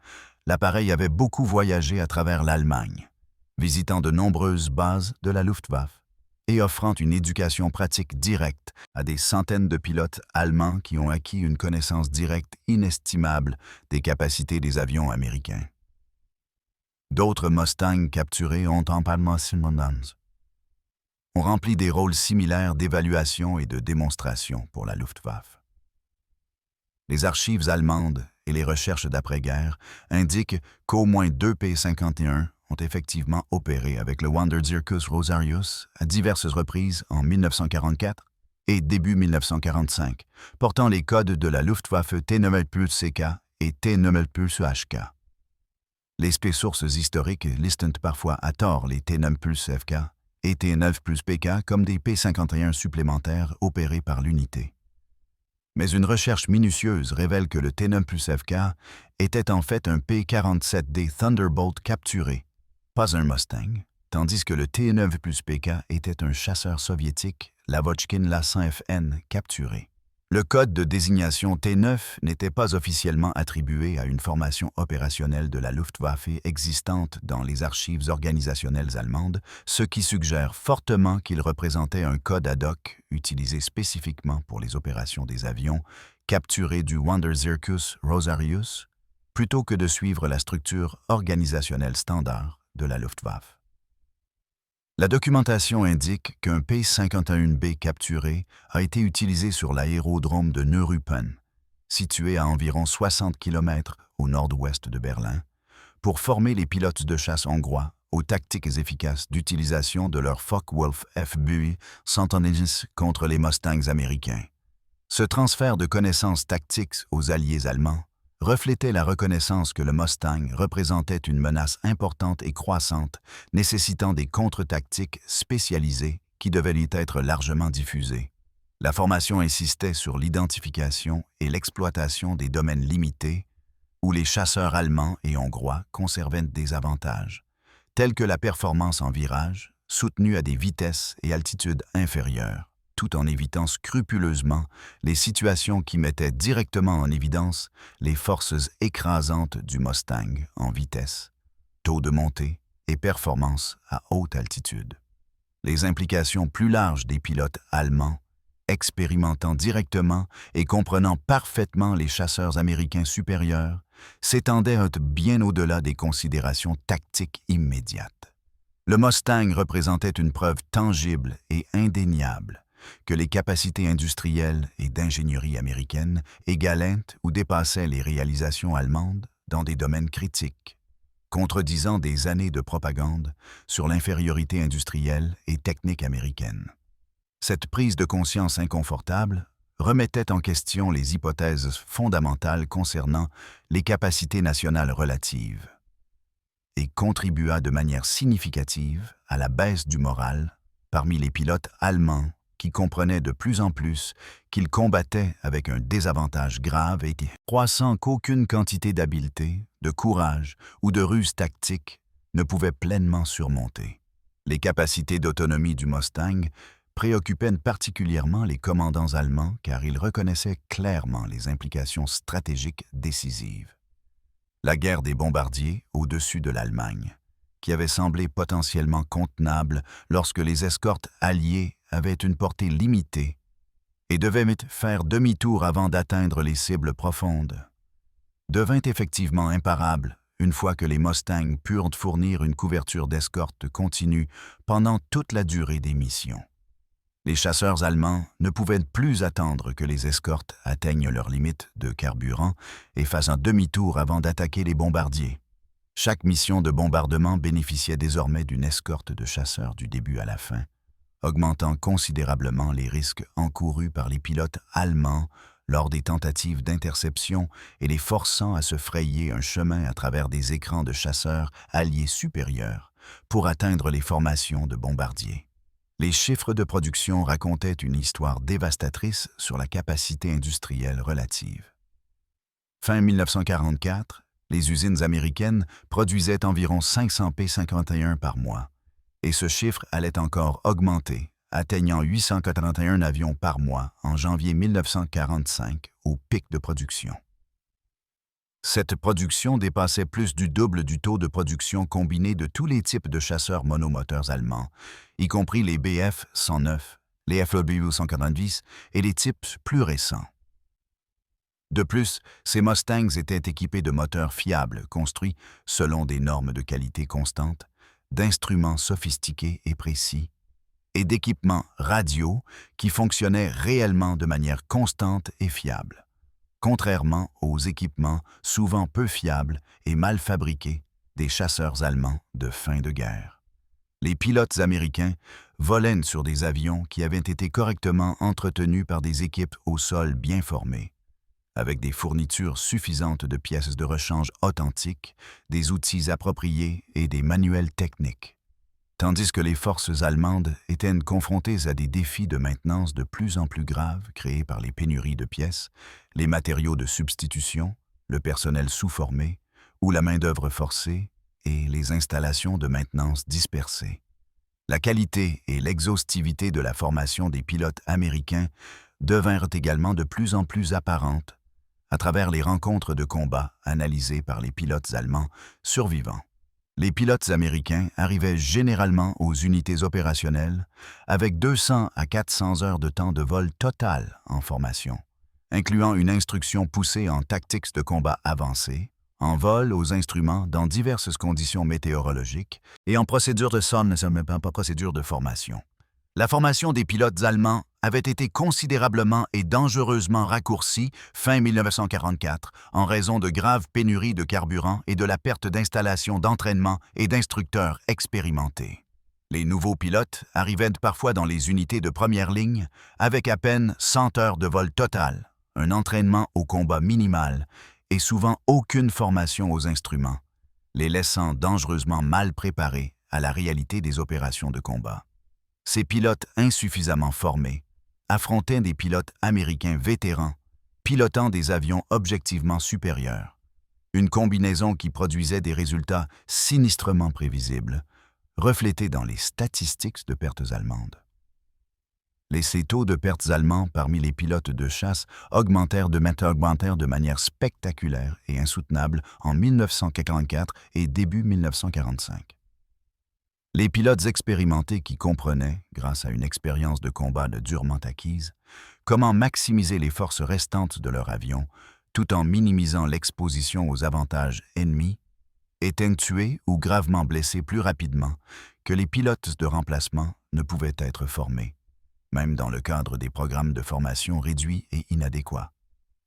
A: l'appareil avait beaucoup voyagé à travers l'Allemagne, visitant de nombreuses bases de la Luftwaffe et offrant une éducation pratique directe à des centaines de pilotes allemands qui ont acquis une connaissance directe inestimable des capacités des avions américains. D'autres Mustangs capturés ont rempli des rôles similaires d'évaluation et de démonstration pour la Luftwaffe. Les archives allemandes et les recherches d'après-guerre indiquent qu'au moins 2 P-51 ont effectivement opéré avec le Wanderzirkus Rosarius à diverses reprises en 1944 et début 1945, portant les codes de la Luftwaffe T-9+CK et T-9+HK. Les sources historiques listent parfois à tort les T-9+FK et T-9+PK comme des P-51 supplémentaires opérés par l'unité. Mais une recherche minutieuse révèle que le T-9+FK était en fait un P-47D Thunderbolt capturé, pas un Mustang, tandis que le T-9+PK était un chasseur soviétique, l'Avochkin La-100FN, capturé. Le code de désignation T9 n'était pas officiellement attribué à une formation opérationnelle de la Luftwaffe existante dans les archives organisationnelles allemandes, ce qui suggère fortement qu'il représentait un code ad hoc utilisé spécifiquement pour les opérations des avions capturés du Wanderzirkus Rosarius, plutôt que de suivre la structure organisationnelle standard de la Luftwaffe. La documentation indique qu'un P-51B capturé a été utilisé sur l'aérodrome de Neuruppin, situé à environ 60 km au nord-ouest de Berlin, pour former les pilotes de chasse hongrois aux tactiques efficaces d'utilisation de leur Focke-Wulf FBUI 110 contre les Mustangs américains. Ce transfert de connaissances tactiques aux alliés allemands reflétait la reconnaissance que le Mustang représentait une menace importante et croissante, nécessitant des contre-tactiques spécialisées qui devaient y être largement diffusées. La formation insistait sur l'identification et l'exploitation des domaines limités où les chasseurs allemands et hongrois conservaient des avantages, tels que la performance en virage, soutenue à des vitesses et altitudes inférieures, tout en évitant scrupuleusement les situations qui mettaient directement en évidence les forces écrasantes du Mustang en vitesse, taux de montée et performance à haute altitude. Les implications plus larges des pilotes allemands, expérimentant directement et comprenant parfaitement les chasseurs américains supérieurs, s'étendaient bien au-delà des considérations tactiques immédiates. Le Mustang représentait une preuve tangible et indéniable que les capacités industrielles et d'ingénierie américaines égalaient ou dépassaient les réalisations allemandes dans des domaines critiques, contredisant des années de propagande sur l'infériorité industrielle et technique américaine. Cette prise de conscience inconfortable remettait en question les hypothèses fondamentales concernant les capacités nationales relatives et contribua de manière significative à la baisse du moral parmi les pilotes allemands qui comprenaient de plus en plus qu'ils combattaient avec un désavantage grave et croissant qu'aucune quantité d'habileté, de courage ou de ruse tactique ne pouvait pleinement surmonter. Les capacités d'autonomie du Mustang préoccupaient particulièrement les commandants allemands car ils reconnaissaient clairement les implications stratégiques décisives. La guerre des bombardiers au-dessus de l'Allemagne, qui avait semblé potentiellement contenable lorsque les escortes alliées avaient une portée limitée, et devait faire demi-tour avant d'atteindre les cibles profondes, devint effectivement imparable une fois que les Mustangs purent fournir une couverture d'escorte continue pendant toute la durée des missions. Les chasseurs allemands ne pouvaient plus attendre que les escortes atteignent leurs limites de carburant et fassent un demi-tour avant d'attaquer les bombardiers. Chaque mission de bombardement bénéficiait désormais d'une escorte de chasseurs du début à la fin, augmentant considérablement les risques encourus par les pilotes allemands lors des tentatives d'interception et les forçant à se frayer un chemin à travers des écrans de chasseurs alliés supérieurs pour atteindre les formations de bombardiers. Les chiffres de production racontaient une histoire dévastatrice sur la capacité industrielle relative. Fin 1944, les usines américaines produisaient environ 500 P-51 par mois, et ce chiffre allait encore augmenter, atteignant 881 avions par mois en janvier 1945 au pic de production. Cette production dépassait plus du double du taux de production combiné de tous les types de chasseurs monomoteurs allemands, y compris les Bf-109, les FW-190 et les types plus récents. De plus, ces Mustangs étaient équipés de moteurs fiables construits selon des normes de qualité constantes, d'instruments sophistiqués et précis, et d'équipements radio qui fonctionnaient réellement de manière constante et fiable, contrairement aux équipements souvent peu fiables et mal fabriqués des chasseurs allemands de fin de guerre. Les pilotes américains volaient sur des avions qui avaient été correctement entretenus par des équipes au sol bien formées, avec des fournitures suffisantes de pièces de rechange authentiques, des outils appropriés et des manuels techniques. Tandis que les forces allemandes étaient confrontées à des défis de maintenance de plus en plus graves créés par les pénuries de pièces, les matériaux de substitution, le personnel sous-formé ou la main-d'œuvre forcée et les installations de maintenance dispersées. La qualité et l'exhaustivité de la formation des pilotes américains devinrent également de plus en plus apparentes à travers les rencontres de combat analysées par les pilotes allemands survivants. Les pilotes américains arrivaient généralement aux unités opérationnelles avec 200 à 400 heures de temps de vol total en formation, incluant une instruction poussée en tactiques de combat avancées, en vol aux instruments dans diverses conditions météorologiques et en procédure de sonde, pas procédure de formation. La formation des pilotes allemands avait été considérablement et dangereusement raccourcie fin 1944 en raison de graves pénuries de carburant et de la perte d'installations d'entraînement et d'instructeurs expérimentés. Les nouveaux pilotes arrivaient parfois dans les unités de première ligne avec à peine 100 heures de vol total, un entraînement au combat minimal et souvent aucune formation aux instruments, les laissant dangereusement mal préparés à la réalité des opérations de combat. Ces pilotes insuffisamment formés affrontaient des pilotes américains vétérans, pilotant des avions objectivement supérieurs. Une combinaison qui produisait des résultats sinistrement prévisibles, reflétés dans les statistiques de pertes allemandes. Ces taux de pertes allemands parmi les pilotes de chasse augmentèrent de manière spectaculaire et insoutenable en 1944 et début 1945. Les pilotes expérimentés qui comprenaient, grâce à une expérience de combat durement acquise, comment maximiser les forces restantes de leur avion tout en minimisant l'exposition aux avantages ennemis, étaient tués ou gravement blessés plus rapidement que les pilotes de remplacement ne pouvaient être formés, même dans le cadre des programmes de formation réduits et inadéquats.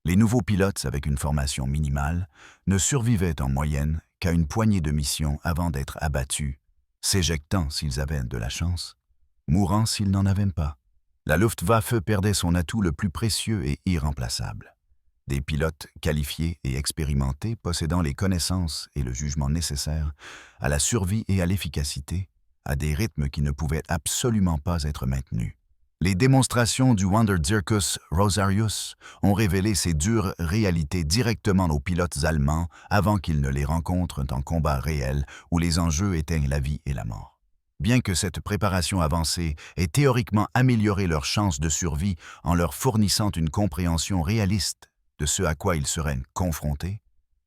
A: Les nouveaux pilotes avec une formation minimale ne survivaient en moyenne qu'à une poignée de missions avant d'être abattus, s'éjectant s'ils avaient de la chance, mourant s'ils n'en avaient pas. La Luftwaffe perdait son atout le plus précieux et irremplaçable. Des pilotes qualifiés et expérimentés possédant les connaissances et le jugement nécessaires à la survie et à l'efficacité, à des rythmes qui ne pouvaient absolument pas être maintenus. Les démonstrations du Wanderzirkus Rosarius ont révélé ces dures réalités directement aux pilotes allemands avant qu'ils ne les rencontrent en combat réel où les enjeux étaient la vie et la mort. Bien que cette préparation avancée ait théoriquement amélioré leurs chances de survie en leur fournissant une compréhension réaliste de ce à quoi ils seraient confrontés,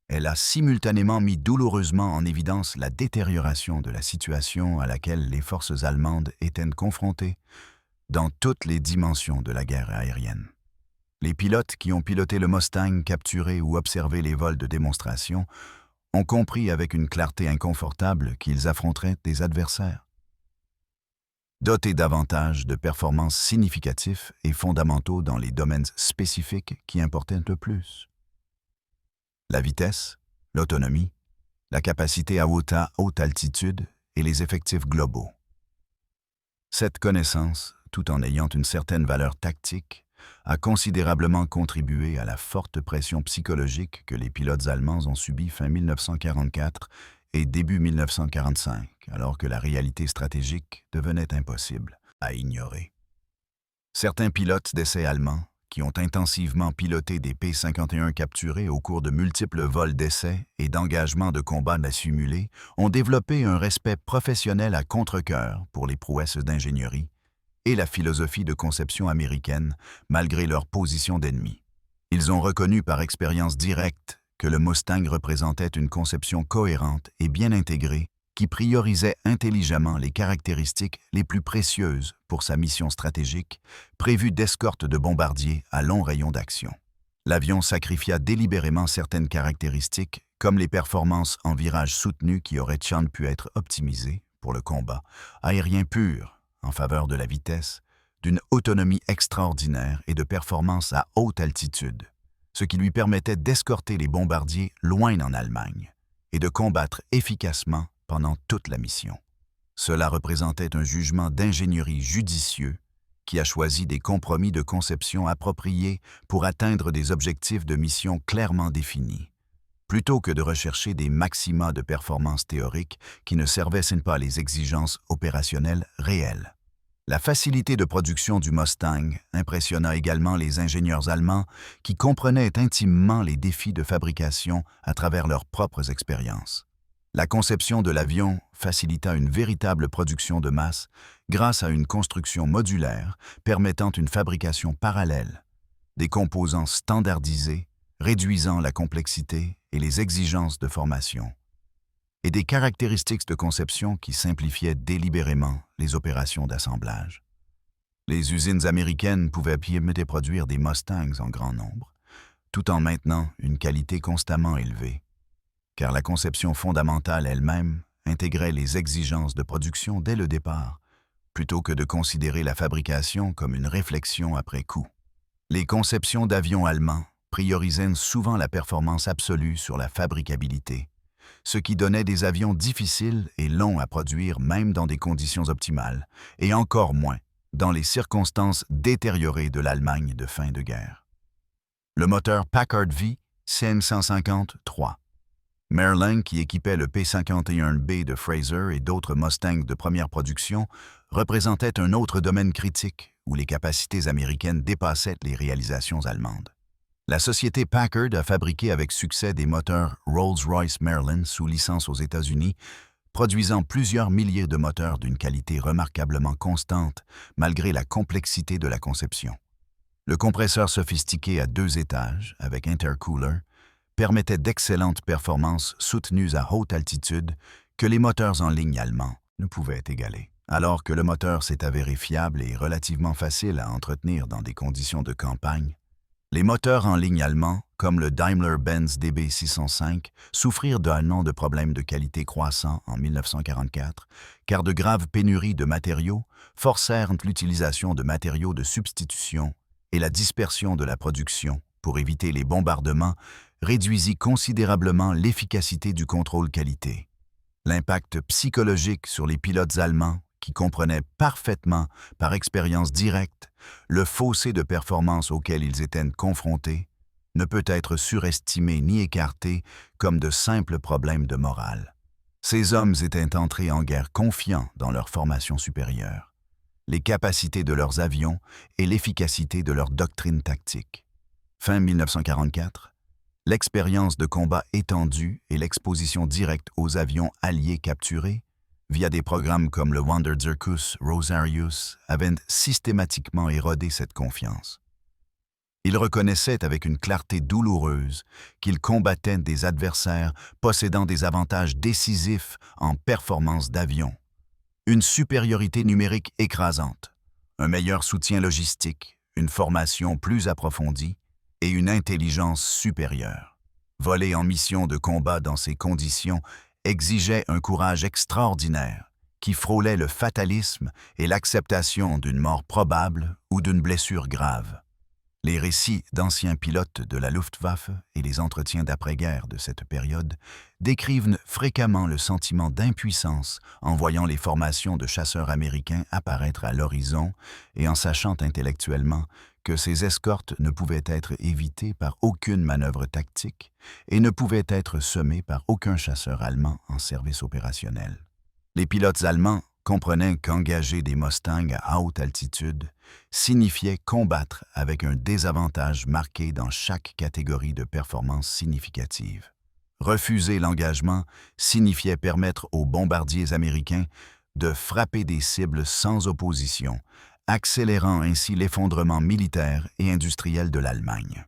A: elle a simultanément mis douloureusement en évidence la détérioration de la situation à laquelle les forces allemandes étaient confrontées, dans toutes les dimensions de la guerre aérienne. Les pilotes qui ont piloté le Mustang capturé ou observé les vols de démonstration ont compris avec une clarté inconfortable qu'ils affronteraient des adversaires. Dotés d'avantages de performance significatifs et fondamentaux dans les domaines spécifiques qui importaient le plus. La vitesse, l'autonomie, la capacité à haute altitude et les effectifs globaux. Cette connaissance, tout en ayant une certaine valeur tactique, a considérablement contribué à la forte pression psychologique que les pilotes allemands ont subie fin 1944 et début 1945, alors que la réalité stratégique devenait impossible à ignorer. Certains pilotes d'essai allemands, qui ont intensivement piloté des P-51 capturés au cours de multiples vols d'essai et d'engagements de combat dissimulés, ont développé un respect professionnel à contre-cœur pour les prouesses d'ingénierie et la philosophie de conception américaine, malgré leur position d'ennemi. Ils ont reconnu par expérience directe que le Mustang représentait une conception cohérente et bien intégrée qui priorisait intelligemment les caractéristiques les plus précieuses pour sa mission stratégique, prévue d'escorte de bombardiers à long rayon d'action. L'avion sacrifia délibérément certaines caractéristiques, comme les performances en virage soutenu qui auraient pu être optimisées pour le combat aérien pur, en faveur de la vitesse, d'une autonomie extraordinaire et de performance à haute altitude, ce qui lui permettait d'escorter les bombardiers loin en Allemagne et de combattre efficacement pendant toute la mission. Cela représentait un jugement d'ingénierie judicieux qui a choisi des compromis de conception appropriés pour atteindre des objectifs de mission clairement définis, plutôt que de rechercher des maxima de performance théorique qui ne servaient pas les exigences opérationnelles réelles. La facilité de production du Mustang impressionna également les ingénieurs allemands qui comprenaient intimement les défis de fabrication à travers leurs propres expériences. La conception de l'avion facilita une véritable production de masse grâce à une construction modulaire permettant une fabrication parallèle, des composants standardisés, réduisant la complexité et les exigences de formation, et des caractéristiques de conception qui simplifiaient délibérément les opérations d'assemblage. Les usines américaines pouvaient produire des Mustangs en grand nombre, tout en maintenant une qualité constamment élevée, car la conception fondamentale elle-même intégrait les exigences de production dès le départ, plutôt que de considérer la fabrication comme une réflexion après coup. Les conceptions d'avions allemands priorisaient souvent la performance absolue sur la fabricabilité, ce qui donnait des avions difficiles et longs à produire même dans des conditions optimales, et encore moins dans les circonstances détériorées de l'Allemagne de fin de guerre. Le moteur Packard V CM150-3 Merlin, qui équipait le P-51B de Fraser et d'autres Mustangs de première production, représentait un autre domaine critique où les capacités américaines dépassaient les réalisations allemandes. La société Packard a fabriqué avec succès des moteurs Rolls-Royce Merlin sous licence aux États-Unis, produisant plusieurs milliers de moteurs d'une qualité remarquablement constante malgré la complexité de la conception. Le compresseur sophistiqué à 2 étages, avec intercooler, permettait d'excellentes performances soutenues à haute altitude que les moteurs en ligne allemands ne pouvaient égaler. Alors que le moteur s'est avéré fiable et relativement facile à entretenir dans des conditions de campagne, les moteurs en ligne allemands, comme le Daimler-Benz DB605, souffrirent d'un nombre de problèmes de qualité croissants en 1944, car de graves pénuries de matériaux forcèrent l'utilisation de matériaux de substitution et la dispersion de la production pour éviter les bombardements réduisit considérablement l'efficacité du contrôle qualité. L'impact psychologique sur les pilotes allemands, qui comprenaient parfaitement, par expérience directe, le fossé de performance auquel ils étaient confrontés, ne peut être surestimé ni écarté comme de simples problèmes de morale. Ces hommes étaient entrés en guerre confiants dans leur formation supérieure, les capacités de leurs avions et l'efficacité de leur doctrine tactique. Fin 1944, l'expérience de combat étendue et l'exposition directe aux avions alliés capturés, via des programmes comme le Wanderzirkus Rosarius, avaient systématiquement érodé cette confiance. Ils reconnaissaient avec une clarté douloureuse qu'ils combattaient des adversaires possédant des avantages décisifs en performance d'avion, une supériorité numérique écrasante, un meilleur soutien logistique, une formation plus approfondie et une intelligence supérieure. Voler en mission de combat dans ces conditions exigeait un courage extraordinaire qui frôlait le fatalisme et l'acceptation d'une mort probable ou d'une blessure grave. Les récits d'anciens pilotes de la Luftwaffe et les entretiens d'après-guerre de cette période décrivent fréquemment le sentiment d'impuissance en voyant les formations de chasseurs américains apparaître à l'horizon et en sachant intellectuellement que ces escortes ne pouvaient être évitées par aucune manœuvre tactique et ne pouvaient être semées par aucun chasseur allemand en service opérationnel. Les pilotes allemands comprenaient qu'engager des Mustangs à haute altitude signifiait combattre avec un désavantage marqué dans chaque catégorie de performance significative. Refuser l'engagement signifiait permettre aux bombardiers américains de frapper des cibles sans opposition, accélérant ainsi l'effondrement militaire et industriel de l'Allemagne.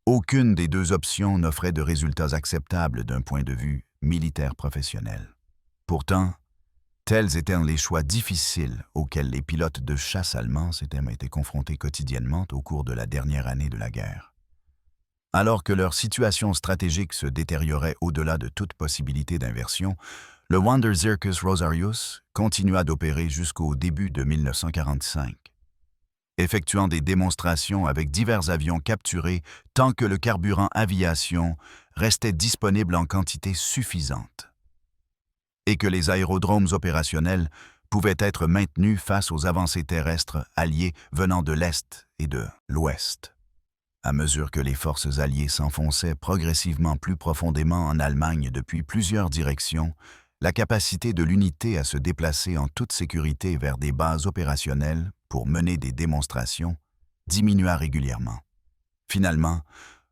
A: Aucune des deux options n'offrait de résultats acceptables d'un point de vue militaire professionnel. Pourtant, tels étaient les choix difficiles auxquels les pilotes de chasse allemands s'étaient confrontés quotidiennement au cours de la dernière année de la guerre. Alors que leur situation stratégique se détériorait au-delà de toute possibilité d'inversion, le Wanderzirkus Rosarius continua d'opérer jusqu'au début de 1945, effectuant des démonstrations avec divers avions capturés tant que le carburant aviation restait disponible en quantité suffisante et que les aérodromes opérationnels pouvaient être maintenus face aux avancées terrestres alliées venant de l'Est et de l'Ouest. À mesure que les forces alliées s'enfonçaient progressivement plus profondément en Allemagne depuis plusieurs directions, la capacité de l'unité à se déplacer en toute sécurité vers des bases opérationnelles pour mener des démonstrations diminua régulièrement. Finalement,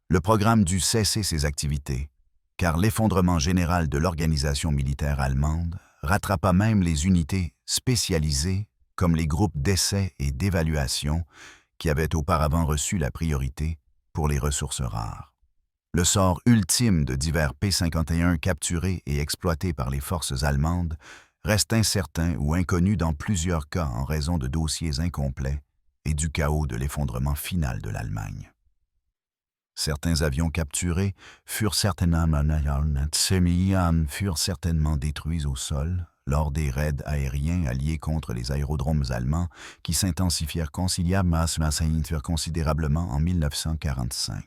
A: le programme dut cesser ses activités, car l'effondrement général de l'organisation militaire allemande rattrapa même les unités spécialisées comme les groupes d'essai et d'évaluation qui avaient auparavant reçu la priorité pour les ressources rares. Le sort ultime de divers P-51 capturés et exploités par les forces allemandes reste incertain ou inconnu dans plusieurs cas en raison de dossiers incomplets et du chaos de l'effondrement final de l'Allemagne. Certains avions capturés furent certainement détruits au sol lors des raids aériens alliés contre les aérodromes allemands qui s'intensifièrent considérablement en 1945.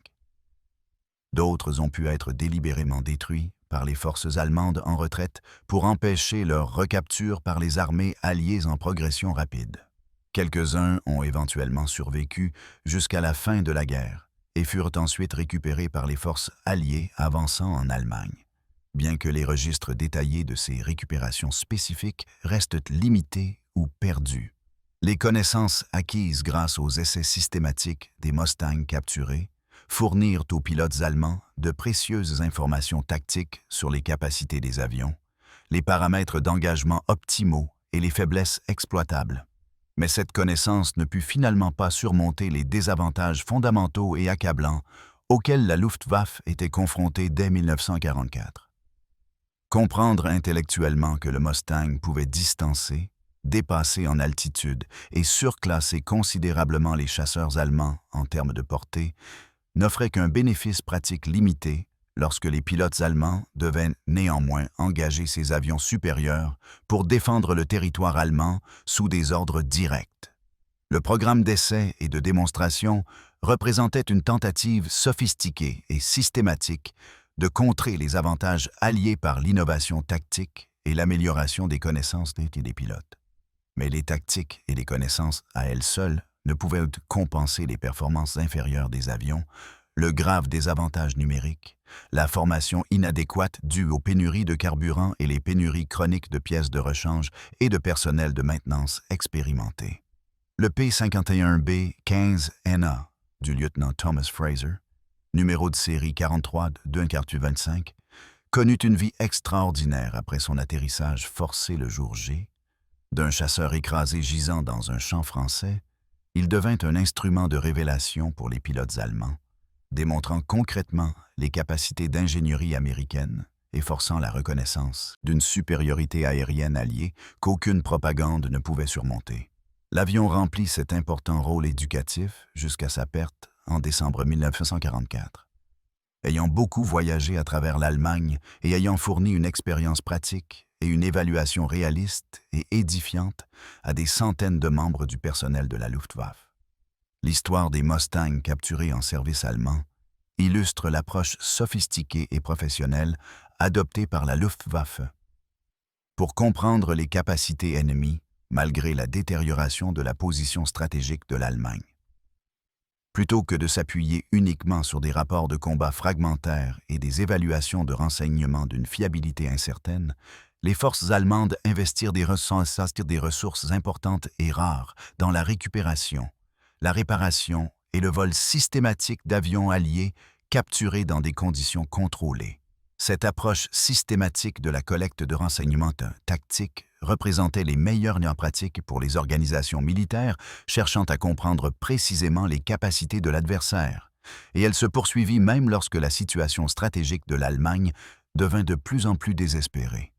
A: D'autres ont pu être délibérément détruits par les forces allemandes en retraite pour empêcher leur recapture par les armées alliées en progression rapide. Quelques-uns ont éventuellement survécu jusqu'à la fin de la guerre et furent ensuite récupérés par les forces alliées avançant en Allemagne, bien que les registres détaillés de ces récupérations spécifiques restent limités ou perdus. Les connaissances acquises grâce aux essais systématiques des Mustangs capturés fournirent aux pilotes allemands de précieuses informations tactiques sur les capacités des avions, les paramètres d'engagement optimaux et les faiblesses exploitables. Mais cette connaissance ne put finalement pas surmonter les désavantages fondamentaux et accablants auxquels la Luftwaffe était confrontée dès 1944. Comprendre intellectuellement que le Mustang pouvait distancer, dépasser en altitude et surclasser considérablement les chasseurs allemands en termes de portée n'offrait qu'un bénéfice pratique limité lorsque les pilotes allemands devaient néanmoins engager ces avions supérieurs pour défendre le territoire allemand sous des ordres directs. Le programme d'essai et de démonstration représentait une tentative sophistiquée et systématique de contrer les avantages alliés par l'innovation tactique et l'amélioration des connaissances des pilotes. Mais les tactiques et les connaissances à elles seules ne pouvaient compenser les performances inférieures des avions, le grave désavantage numérique, la formation inadéquate due aux pénuries de carburant et les pénuries chroniques de pièces de rechange et de personnel de maintenance expérimenté. Le P-51B-15NA du lieutenant Thomas Fraser, numéro de série 43 de Dunkerque-25, connut une vie extraordinaire après son atterrissage forcé le jour J. D'un chasseur écrasé gisant dans un champ français, il devint un instrument de révélation pour les pilotes allemands, démontrant concrètement les capacités d'ingénierie américaine et forçant la reconnaissance d'une supériorité aérienne alliée qu'aucune propagande ne pouvait surmonter. L'avion remplit cet important rôle éducatif jusqu'à sa perte en décembre 1944. Ayant beaucoup voyagé à travers l'Allemagne et ayant fourni une expérience pratique et une évaluation réaliste et édifiante à des centaines de membres du personnel de la Luftwaffe. L'histoire des Mustangs capturés en service allemand illustre l'approche sophistiquée et professionnelle adoptée par la Luftwaffe pour comprendre les capacités ennemies malgré la détérioration de la position stratégique de l'Allemagne. Plutôt que de s'appuyer uniquement sur des rapports de combat fragmentaires et des évaluations de renseignements d'une fiabilité incertaine, les forces allemandes investirent des ressources importantes et rares dans la récupération, la réparation et le vol systématique d'avions alliés capturés dans des conditions contrôlées. Cette approche systématique de la collecte de renseignements tactiques représentait les meilleures pratiques pour les organisations militaires cherchant à comprendre précisément les capacités de l'adversaire, et elle se poursuivit même lorsque la situation stratégique de l'Allemagne devint de plus en plus désespérée.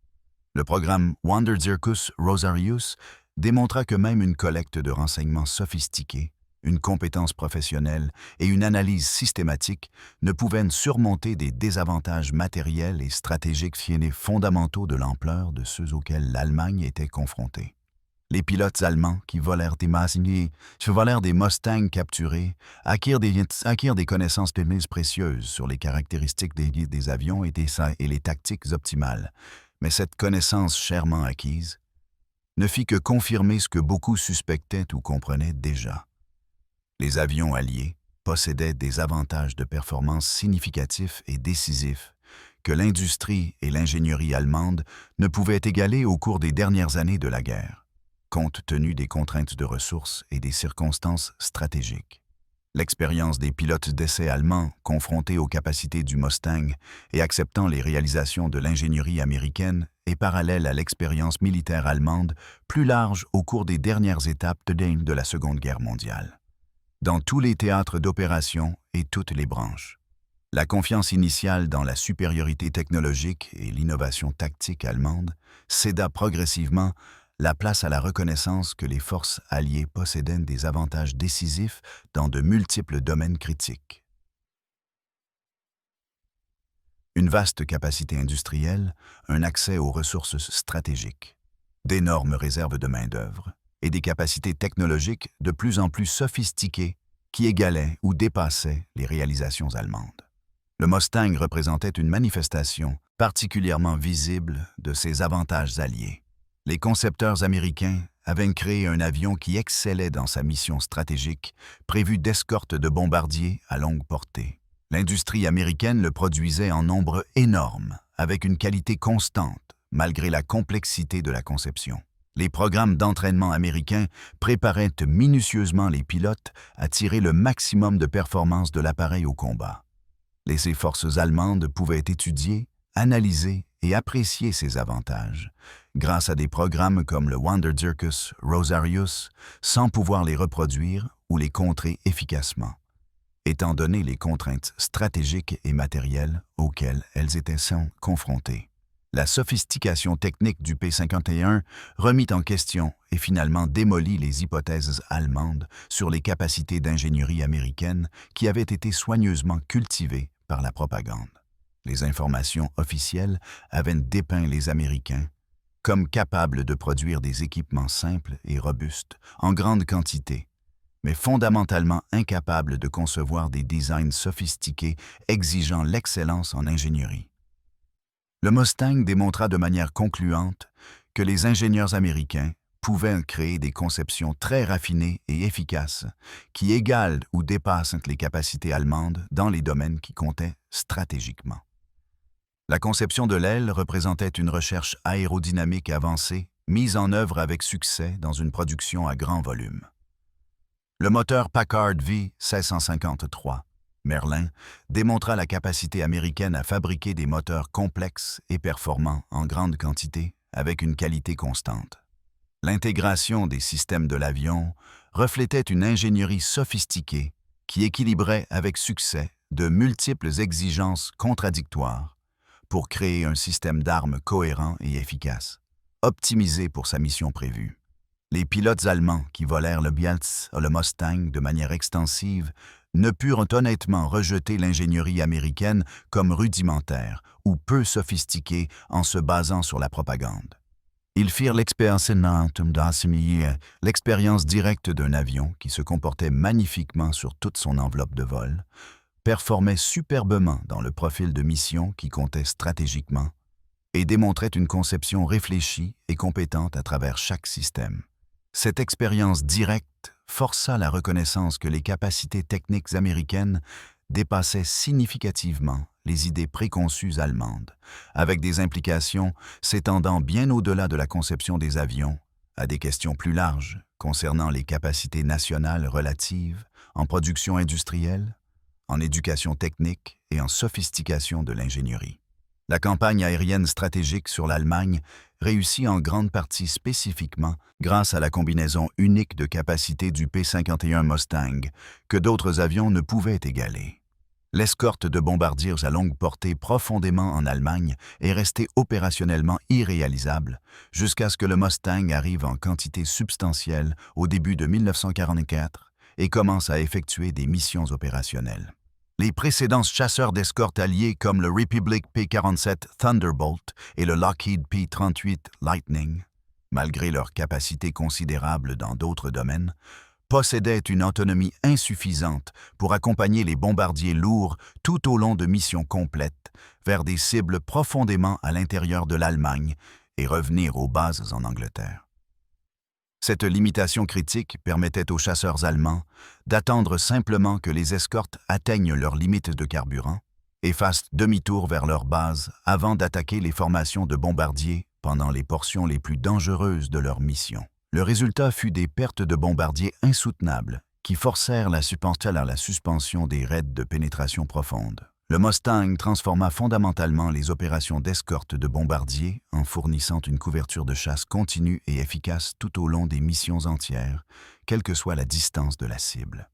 A: Le programme Wanderzirkus Rosarius démontra que même une collecte de renseignements sophistiquée, une compétence professionnelle et une analyse systématique ne pouvaient surmonter des désavantages matériels et stratégiques fondamentaux de l'ampleur de ceux auxquels l'Allemagne était confrontée. Les pilotes allemands qui volèrent des Mustangs capturés acquirent des connaissances techniques précieuses sur les caractéristiques des avions et les tactiques optimales, mais cette connaissance chèrement acquise ne fit que confirmer ce que beaucoup suspectaient ou comprenaient déjà. Les avions alliés possédaient des avantages de performance significatifs et décisifs que l'industrie et l'ingénierie allemandes ne pouvaient égaler au cours des dernières années de la guerre, compte tenu des contraintes de ressources et des circonstances stratégiques. L'expérience des pilotes d'essai allemands confrontés aux capacités du Mustang et acceptant les réalisations de l'ingénierie américaine est parallèle à l'expérience militaire allemande plus large au cours des dernières étapes de la Seconde Guerre mondiale. Dans tous les théâtres d'opération et toutes les branches. La confiance initiale dans la supériorité technologique et l'innovation tactique allemande céda progressivement la place à la reconnaissance que les forces alliées possédaient des avantages décisifs dans de multiples domaines critiques. Une vaste capacité industrielle, un accès aux ressources stratégiques, d'énormes réserves de main-d'œuvre, et des capacités technologiques de plus en plus sophistiquées qui égalaient ou dépassaient les réalisations allemandes. Le Mustang représentait une manifestation particulièrement visible de ces avantages alliés. Les concepteurs américains avaient créé un avion qui excellait dans sa mission stratégique, prévue d'escorte de bombardiers à longue portée. L'industrie américaine le produisait en nombre énorme, avec une qualité constante, malgré la complexité de la conception. Les programmes d'entraînement américains préparaient minutieusement les pilotes à tirer le maximum de performance de l'appareil au combat. Les forces allemandes pouvaient étudier, analyser et apprécier ces avantages, grâce à des programmes comme le Wanderzirkus Rosarius, sans pouvoir les reproduire ou les contrer efficacement, étant donné les contraintes stratégiques et matérielles auxquelles elles étaient confrontées. La sophistication technique du P-51 remit en question et finalement démolit les hypothèses allemandes sur les capacités d'ingénierie américaine qui avaient été soigneusement cultivées par la propagande. Les informations officielles avaient dépeint les Américains comme capables de produire des équipements simples et robustes en grande quantité, mais fondamentalement incapables de concevoir des designs sophistiqués exigeant l'excellence en ingénierie. Le Mustang démontra de manière concluante que les ingénieurs américains pouvaient créer des conceptions très raffinées et efficaces qui égalent ou dépassent les capacités allemandes dans les domaines qui comptaient stratégiquement. La conception de l'aile représentait une recherche aérodynamique avancée mise en œuvre avec succès dans une production à grand volume. Le moteur Packard V1653 Merlin démontra la capacité américaine à fabriquer des moteurs complexes et performants en grande quantité avec une qualité constante. L'intégration des systèmes de l'avion reflétait une ingénierie sophistiquée qui équilibrait avec succès de multiples exigences contradictoires pour créer un système d'armes cohérent et efficace, optimisé pour sa mission prévue. Les pilotes allemands qui volèrent le Beals ou le Mustang de manière extensive ne purent honnêtement rejeter l'ingénierie américaine comme rudimentaire ou peu sophistiquée en se basant sur la propagande. Ils firent l'expérience directe d'un avion qui se comportait magnifiquement sur toute son enveloppe de vol, performait superbement dans le profil de mission qui comptait stratégiquement et démontrait une conception réfléchie et compétente à travers chaque système. Cette expérience directe força la reconnaissance que les capacités techniques américaines dépassaient significativement les idées préconçues allemandes, avec des implications s'étendant bien au-delà de la conception des avions à des questions plus larges concernant les capacités nationales relatives en production industrielle, en éducation technique et en sophistication de l'ingénierie. La campagne aérienne stratégique sur l'Allemagne réussit en grande partie spécifiquement grâce à la combinaison unique de capacités du P-51 Mustang que d'autres avions ne pouvaient égaler. L'escorte de bombardiers à longue portée profondément en Allemagne est restée opérationnellement irréalisable jusqu'à ce que le Mustang arrive en quantité substantielle au début de 1944 et commence à effectuer des missions opérationnelles. Les précédents chasseurs d'escorte alliés comme le Republic P-47 Thunderbolt et le Lockheed P-38 Lightning, malgré leur capacité considérable dans d'autres domaines, possédaient une autonomie insuffisante pour accompagner les bombardiers lourds tout au long de missions complètes vers des cibles profondément à l'intérieur de l'Allemagne et revenir aux bases en Angleterre. Cette limitation critique permettait aux chasseurs allemands d'attendre simplement que les escortes atteignent leurs limites de carburant et fassent demi-tour vers leur base avant d'attaquer les formations de bombardiers pendant les portions les plus dangereuses de leur mission. Le résultat fut des pertes de bombardiers insoutenables qui forcèrent la suspension des raids de pénétration profonde. Le Mustang transforma fondamentalement les opérations d'escorte de bombardiers en fournissant une couverture de chasse continue et efficace tout au long des missions entières, quelle que soit la distance de la cible.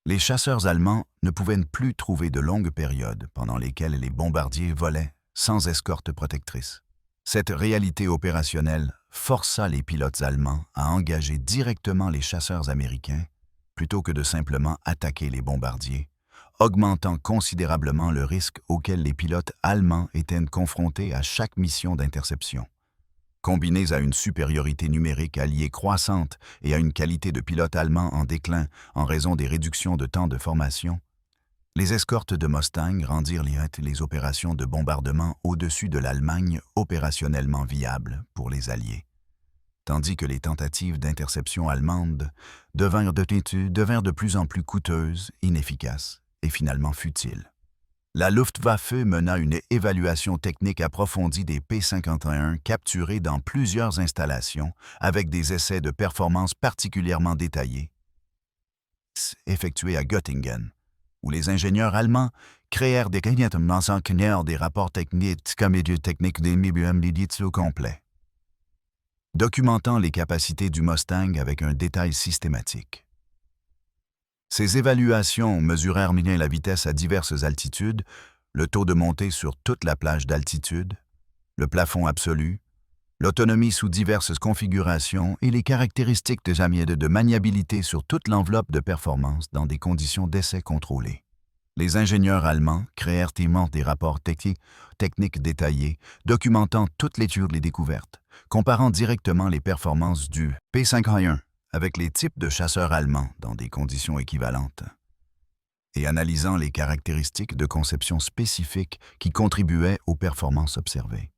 A: Les chasseurs allemands ne pouvaient plus trouver de longues périodes pendant lesquelles les bombardiers volaient sans escorte protectrice. Cette réalité opérationnelle força les pilotes allemands à engager directement les chasseurs américains plutôt que de simplement attaquer les bombardiers, augmentant considérablement le risque auquel les pilotes allemands étaient confrontés à chaque mission d'interception. Combinés à une supériorité numérique alliée croissante et à une qualité de pilote allemand en déclin en raison des réductions de temps de formation, les escortes de Mustang rendirent les opérations de bombardement au-dessus de l'Allemagne opérationnellement viables pour les Alliés, tandis que les tentatives d'interception allemandes devinrent de plus en plus coûteuses, inefficaces et finalement futiles. La Luftwaffe mena une évaluation technique approfondie des P-51 capturés dans plusieurs installations avec des essais de performance particulièrement détaillés, effectués à Göttingen, où les ingénieurs allemands créèrent des rapports techniques des complets, documentant les capacités du Mustang avec un détail systématique. Ces évaluations mesurèrent la vitesse à diverses altitudes, le taux de montée sur toute la plage d'altitude, le plafond absolu, l'autonomie sous diverses configurations et les caractéristiques de maniabilité sur toute l'enveloppe de performance dans des conditions d'essai contrôlées. Les ingénieurs allemands créèrent des rapports techniques détaillés, documentant toutes les découvertes, comparant directement les performances du P-51 avec les types de chasseurs allemands dans des conditions équivalentes, et analysant les caractéristiques de conception spécifiques qui contribuaient aux performances observées.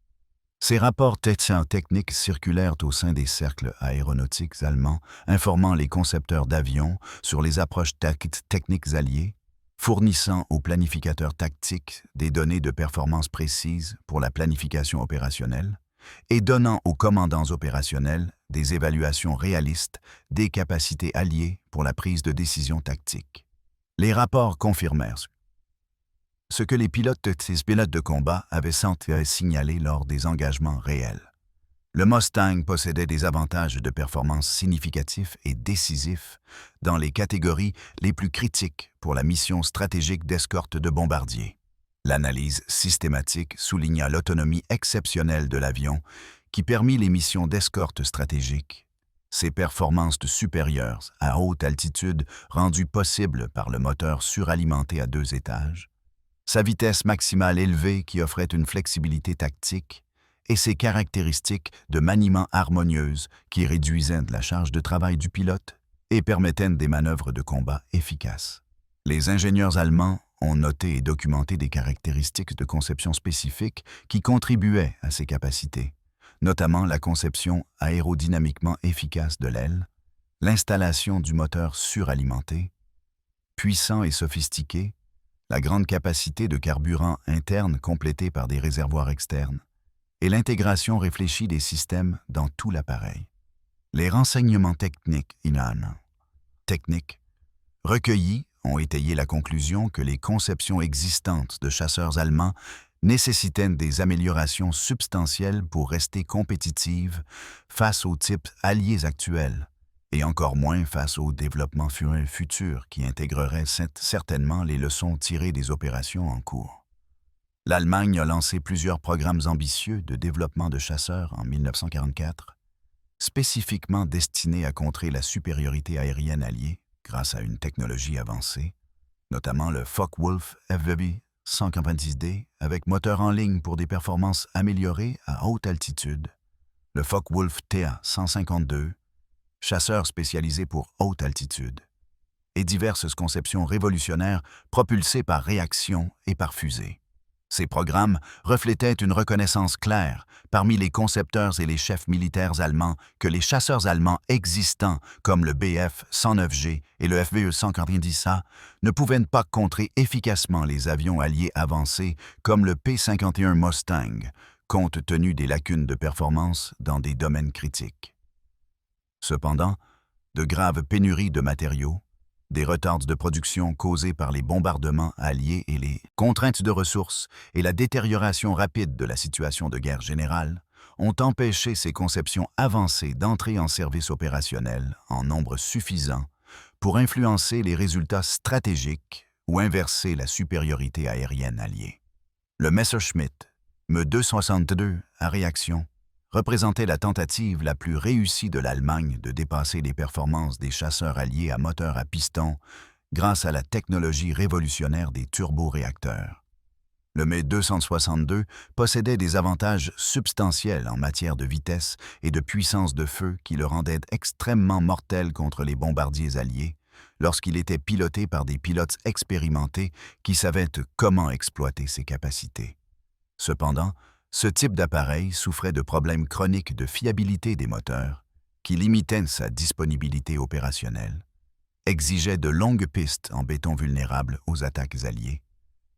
A: Ces rapports techniques circulèrent au sein des cercles aéronautiques allemands, informant les concepteurs d'avions sur les approches techniques alliées, fournissant aux planificateurs tactiques des données de performance précises pour la planification opérationnelle, et donnant aux commandants opérationnels des évaluations réalistes des capacités alliées pour la prise de décision tactique. Les rapports confirmèrent ce que les pilotes de combat avaient signalé lors des engagements réels. Le Mustang possédait des avantages de performance significatifs et décisifs dans les catégories les plus critiques pour la mission stratégique d'escorte de bombardiers. L'analyse systématique souligna l'autonomie exceptionnelle de l'avion qui permit les missions d'escorte stratégique, Ses performances supérieures à haute altitude rendues possibles par le moteur suralimenté à 2 étages, sa vitesse maximale élevée qui offrait une flexibilité tactique et ses caractéristiques de maniement harmonieuses qui réduisaient la charge de travail du pilote et permettaient des manœuvres de combat efficaces. Les ingénieurs allemands ont noté et documenté des caractéristiques de conception spécifiques qui contribuaient à ces capacités, notamment la conception aérodynamiquement efficace de l'aile, l'installation du moteur suralimenté, puissant et sophistiqué, la grande capacité de carburant interne complétée par des réservoirs externes, et l'intégration réfléchie des systèmes dans tout l'appareil. Les renseignements techniques recueillis ont étayé la conclusion que les conceptions existantes de chasseurs allemands nécessitaient des améliorations substantielles pour rester compétitives face aux types alliés actuels, et encore moins face au développement futur qui intégrerait certainement les leçons tirées des opérations en cours. L'Allemagne a lancé plusieurs programmes ambitieux de développement de chasseurs en 1944, spécifiquement destinés à contrer la supériorité aérienne alliée grâce à une technologie avancée, notamment le Focke-Wulf FW-190D avec moteur en ligne pour des performances améliorées à haute altitude, le Focke-Wulf TA-152, chasseur spécialisé pour haute altitude, et diverses conceptions révolutionnaires propulsées par réaction et par fusée. Ces programmes reflétaient une reconnaissance claire parmi les concepteurs et les chefs militaires allemands que les chasseurs allemands existants comme le Bf-109G et le FVE-190A ne pouvaient pas contrer efficacement les avions alliés avancés comme le P-51 Mustang, compte tenu des lacunes de performance dans des domaines critiques. Cependant, de graves pénuries de matériaux, des retards de production causés par les bombardements alliés et les contraintes de ressources et la détérioration rapide de la situation de guerre générale ont empêché ces conceptions avancées d'entrer en service opérationnel en nombre suffisant pour influencer les résultats stratégiques ou inverser la supériorité aérienne alliée. Le Messerschmitt Me-262 à réaction représentait la tentative la plus réussie de l'Allemagne de dépasser les performances des chasseurs alliés à moteur à piston grâce à la technologie révolutionnaire des turboréacteurs. Le Me-262 possédait des avantages substantiels en matière de vitesse et de puissance de feu qui le rendaient extrêmement mortel contre les bombardiers alliés lorsqu'il était piloté par des pilotes expérimentés qui savaient comment exploiter ses capacités. Cependant, ce type d'appareil souffrait de problèmes chroniques de fiabilité des moteurs, qui limitaient sa disponibilité opérationnelle, exigeait de longues pistes en béton vulnérable aux attaques alliées,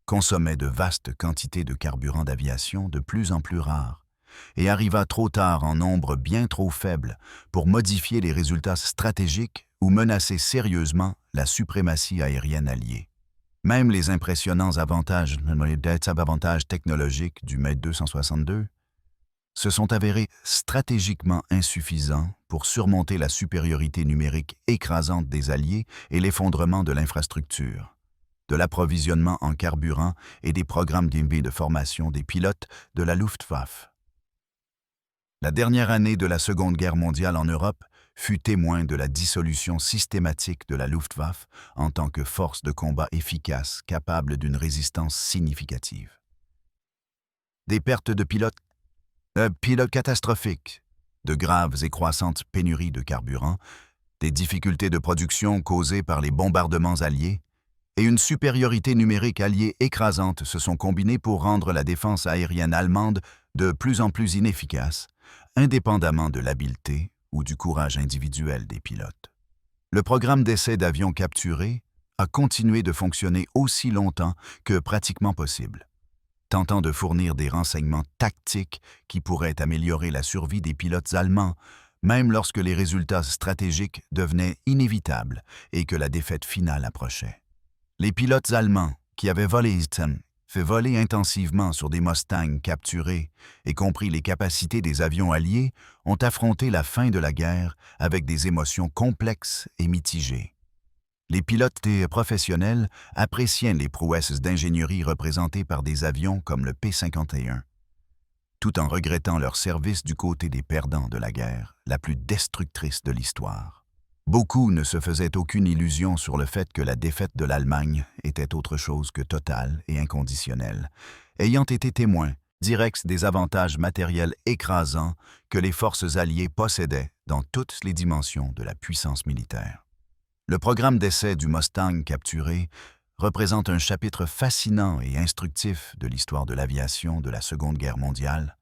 A: consommait de vastes quantités de carburant d'aviation de plus en plus rares, et arriva trop tard en nombre bien trop faible pour modifier les résultats stratégiques ou menacer sérieusement la suprématie aérienne alliée. Même les impressionnants avantages technologiques du Me-262 se sont avérés stratégiquement insuffisants pour surmonter la supériorité numérique écrasante des Alliés et l'effondrement de l'infrastructure, de l'approvisionnement en carburant et des programmes de formation des pilotes de la Luftwaffe. La dernière année de la Seconde Guerre mondiale en Europe fut témoin de la dissolution systématique de la Luftwaffe en tant que force de combat efficace capable d'une résistance significative. Des pertes de pilotes catastrophiques, de graves et croissantes pénuries de carburant, des difficultés de production causées par les bombardements alliés et une supériorité numérique alliée écrasante se sont combinés pour rendre la défense aérienne allemande de plus en plus inefficace, indépendamment de l'habileté ou du courage individuel des pilotes. Le programme d'essai d'avions capturés a continué de fonctionner aussi longtemps que pratiquement possible, tentant de fournir des renseignements tactiques qui pourraient améliorer la survie des pilotes allemands, même lorsque les résultats stratégiques devenaient inévitables et que la défaite finale approchait. Les pilotes allemands qui avaient fait voler intensivement sur des Mustangs capturés, y compris les capacités des avions alliés, ont affronté la fin de la guerre avec des émotions complexes et mitigées. Les pilotes professionnels appréciaient les prouesses d'ingénierie représentées par des avions comme le P-51, tout en regrettant leur service du côté des perdants de la guerre, la plus destructrice de l'histoire. Beaucoup ne se faisaient aucune illusion sur le fait que la défaite de l'Allemagne était autre chose que totale et inconditionnelle, ayant été témoins directs des avantages matériels écrasants que les forces alliées possédaient dans toutes les dimensions de la puissance militaire. Le programme d'essai du Mustang capturé représente un chapitre fascinant et instructif de l'histoire de l'aviation de la Seconde Guerre mondiale,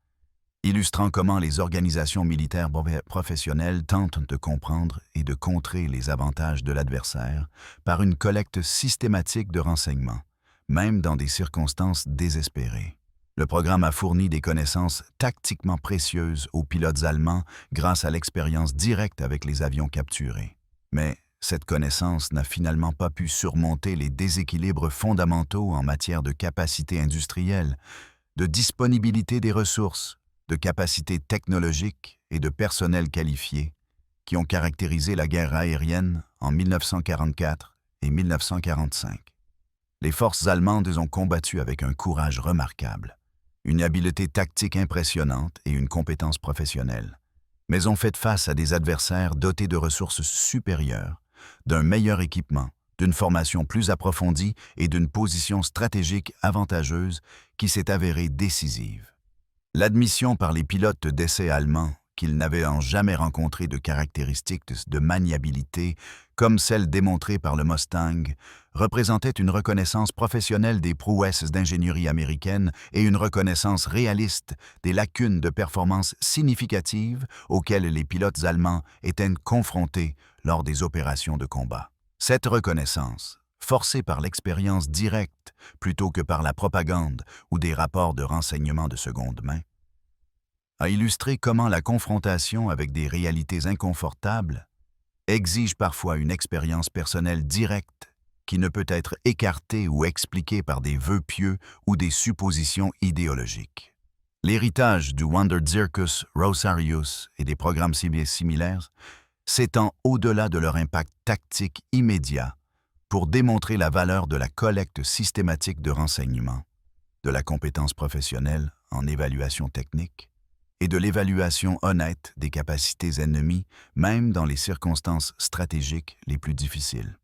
A: illustrant comment les organisations militaires professionnelles tentent de comprendre et de contrer les avantages de l'adversaire par une collecte systématique de renseignements, même dans des circonstances désespérées. Le programme a fourni des connaissances tactiquement précieuses aux pilotes allemands grâce à l'expérience directe avec les avions capturés. Mais cette connaissance n'a finalement pas pu surmonter les déséquilibres fondamentaux en matière de capacité industrielle, de disponibilité des ressources, de capacité technologique et de personnel qualifié qui ont caractérisé la guerre aérienne en 1944 et 1945. Les forces allemandes ont combattu avec un courage remarquable, une habileté tactique impressionnante et une compétence professionnelle, mais ont fait face à des adversaires dotés de ressources supérieures, d'un meilleur équipement, d'une formation plus approfondie et d'une position stratégique avantageuse qui s'est avérée décisive. L'admission par les pilotes d'essai allemands qu'ils n'avaient jamais rencontré de caractéristiques de maniabilité comme celles démontrées par le Mustang représentait une reconnaissance professionnelle des prouesses d'ingénierie américaine et une reconnaissance réaliste des lacunes de performance significatives auxquelles les pilotes allemands étaient confrontés lors des opérations de combat. Cette reconnaissance, forcée par l'expérience directe plutôt que par la propagande ou des rapports de renseignement de seconde main, a illustré comment la confrontation avec des réalités inconfortables exige parfois une expérience personnelle directe qui ne peut être écartée ou expliquée par des vœux pieux ou des suppositions idéologiques. L'héritage du Wanderzirkus Rosarius et des programmes similaires s'étend au-delà de leur impact tactique immédiat pour démontrer la valeur de la collecte systématique de renseignements, de la compétence professionnelle en évaluation technique et de l'évaluation honnête des capacités ennemies, même dans les circonstances stratégiques les plus difficiles.